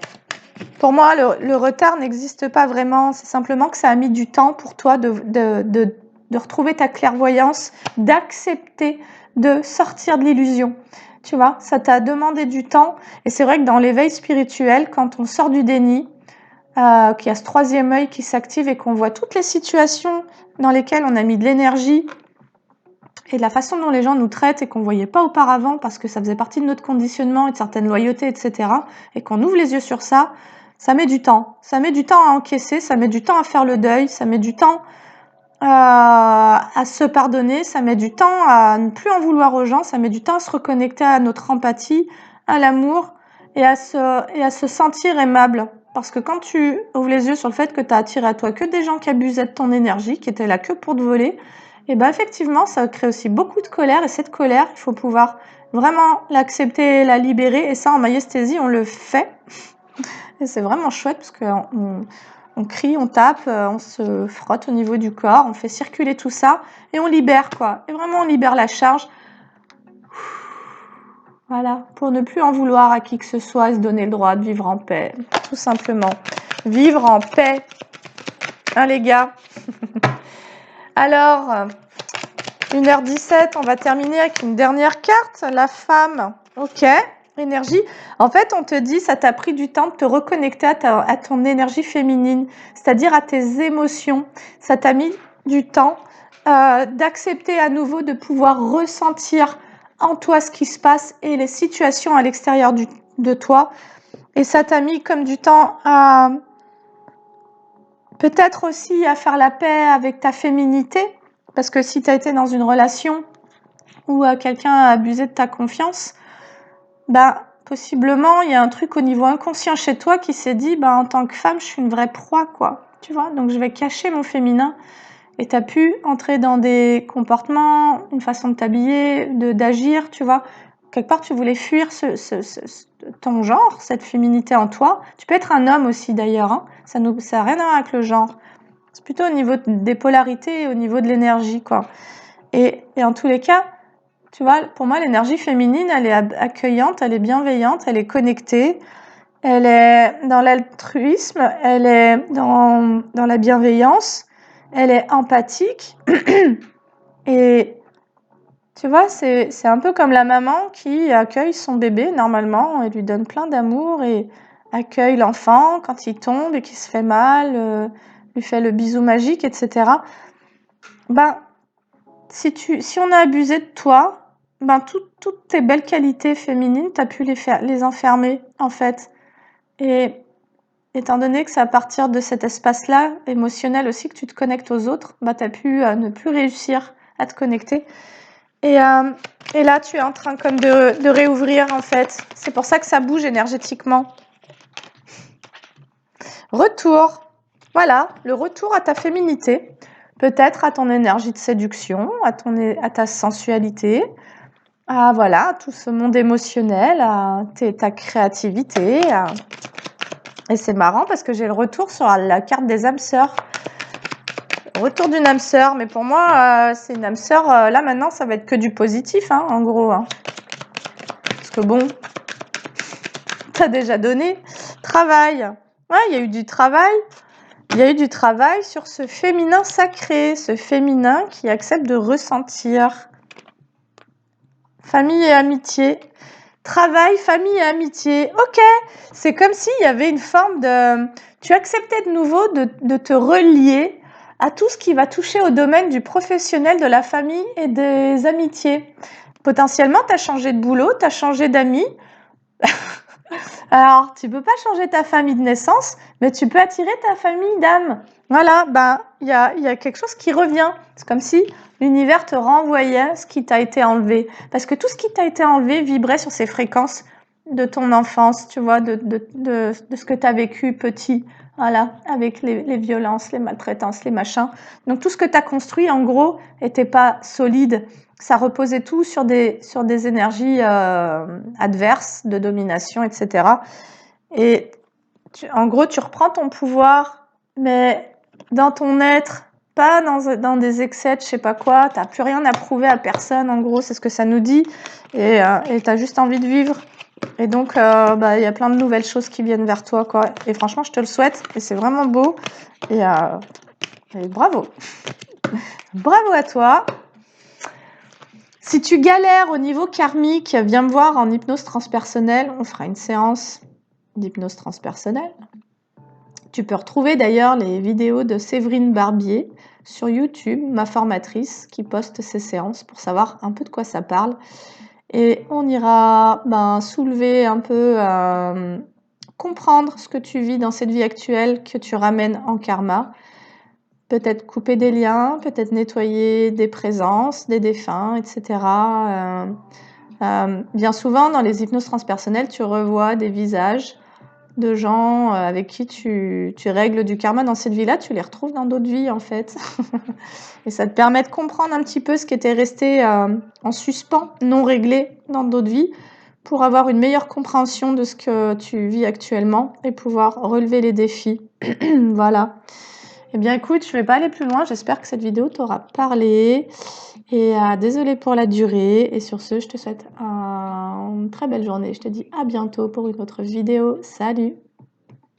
pour moi, le retard n'existe pas vraiment. C'est simplement que ça a mis du temps pour toi de retrouver ta clairvoyance, d'accepter de sortir de l'illusion. Tu vois, ça t'a demandé du temps. Et c'est vrai que dans l'éveil spirituel, quand on sort du déni, qu'il y a ce troisième œil qui s'active et qu'on voit toutes les situations dans lesquelles on a mis de l'énergie et de la façon dont les gens nous traitent et qu'on ne voyait pas auparavant parce que ça faisait partie de notre conditionnement et de certaines loyautés, etc. Et qu'on ouvre les yeux sur ça, ça met du temps. Ça met du temps à encaisser, ça met du temps à faire le deuil, ça met du temps à se pardonner, ça met du temps à ne plus en vouloir aux gens, ça met du temps à se reconnecter à notre empathie, à l'amour et à se sentir aimable. Parce que quand tu ouvres les yeux sur le fait que tu as attiré à toi que des gens qui abusaient de ton énergie, qui étaient là que pour te voler, et ben effectivement, ça crée aussi beaucoup de colère. Et cette colère, il faut pouvoir vraiment l'accepter, la libérer. Et ça, en maïesthésie, on le fait. Et c'est vraiment chouette parce qu'on crie, on tape, on se frotte au niveau du corps, on fait circuler tout ça et on libère, quoi. Et vraiment, on libère la charge. Voilà, pour ne plus en vouloir à qui que ce soit et se donner le droit de vivre en paix, tout simplement. Vivre en paix, hein les gars. Alors, 1h17, on va terminer avec une dernière carte, la femme. Ok, énergie. En fait, on te dit, ça t'a pris du temps de te reconnecter à ton énergie féminine, c'est-à-dire à tes émotions. Ça t'a mis du temps d'accepter à nouveau de pouvoir ressentir en toi ce qui se passe et les situations à l'extérieur de toi. Et ça t'a mis comme du temps à peut-être aussi à faire la paix avec ta féminité. Parce que si tu as été dans une relation où quelqu'un a abusé de ta confiance, bah, possiblement, il y a un truc au niveau inconscient chez toi qui s'est dit, bah, en tant que femme, je suis une vraie proie, quoi. Tu vois, donc je vais cacher mon féminin. Et tu as pu entrer dans des comportements, une façon de t'habiller, d'agir, tu vois. Quelque part, tu voulais fuir ton genre, cette féminité en toi. Tu peux être un homme aussi, d'ailleurs, hein. Ça n'a rien à voir avec le genre. C'est plutôt au niveau des polarités et au niveau de l'énergie, quoi. Et en tous les cas, tu vois, pour moi, l'énergie féminine, elle est accueillante, elle est bienveillante, elle est connectée, elle est dans l'altruisme, elle est dans la bienveillance, elle est empathique. Et tu vois, c'est un peu comme la maman qui accueille son bébé normalement et lui donne plein d'amour et accueille l'enfant quand il tombe et qu'il se fait mal, lui fait le bisou magique, etc. Ben, si on a abusé de toi, ben toutes tes belles qualités féminines, tu as pu les enfermer, en fait. Et étant donné que c'est à partir de cet espace-là, émotionnel aussi, que tu te connectes aux autres, ben, tu as pu ne plus réussir à te connecter. Et là, tu es en train comme de réouvrir, en fait. C'est pour ça que ça bouge énergétiquement. Retour. Voilà, le retour à ta féminité. Peut-être à ton énergie de séduction, à ta sensualité, à voilà, tout ce monde émotionnel, à ta créativité, Et c'est marrant parce que j'ai le retour sur la carte des âmes sœurs. Retour d'une âme sœur, mais pour moi, c'est une âme sœur. Là, maintenant, ça va être que du positif, hein, en gros. Hein. Parce que bon, t'as déjà donné. Travail. Ouais, il y a eu du travail. Il y a eu du travail sur ce féminin sacré, ce féminin qui accepte de ressentir. Famille et amitié. Travail, famille et amitié. Ok, c'est comme s'il y avait une forme de... Tu acceptais de nouveau de te relier à tout ce qui va toucher au domaine du professionnel, de la famille et des amitiés. Potentiellement, tu as changé de boulot, tu as changé d'amis. Alors, tu peux pas changer ta famille de naissance, mais tu peux attirer ta famille d'âme. Voilà, ben, il y a quelque chose qui revient. C'est comme si l'univers te renvoyait ce qui t'a été enlevé. Parce que tout ce qui t'a été enlevé vibrait sur ces fréquences de ton enfance, tu vois, de ce que tu as vécu petit, voilà, avec les violences, les maltraitances, les machins. Donc tout ce que tu as construit, en gros, était pas solide. Ça reposait tout sur des énergies adverses, de domination, etc. Et en gros, tu reprends ton pouvoir, mais dans ton être, pas dans des excès de je sais pas quoi, t'as plus rien à prouver à personne, en gros, c'est ce que ça nous dit, et t'as juste envie de vivre. Et donc, y a plein de nouvelles choses qui viennent vers toi, quoi. Et franchement, je te le souhaite, et c'est vraiment beau, et bravo. Bravo à toi. Si tu galères au niveau karmique, viens me voir en hypnose transpersonnelle, on fera une séance d'hypnose transpersonnelle. Tu peux retrouver d'ailleurs les vidéos de Séverine Barbier sur YouTube, ma formatrice, qui poste ses séances pour savoir un peu de quoi ça parle. Et on ira soulever un peu, comprendre ce que tu vis dans cette vie actuelle que tu ramènes en karma. Peut-être couper des liens, peut-être nettoyer des présences, des défunts, etc. Bien souvent, dans les hypnoses transpersonnelles, tu revois des visages de gens avec qui tu règles du karma dans cette vie-là, tu les retrouves dans d'autres vies en fait. Et ça te permet de comprendre un petit peu ce qui était resté en suspens, non réglé dans d'autres vies, pour avoir une meilleure compréhension de ce que tu vis actuellement et pouvoir relever les défis. Voilà. Eh bien écoute, je ne vais pas aller plus loin, j'espère que cette vidéo t'aura parlé. Et désolée pour la durée. Et sur ce, je te souhaite une très belle journée. Je te dis à bientôt pour une autre vidéo. Salut!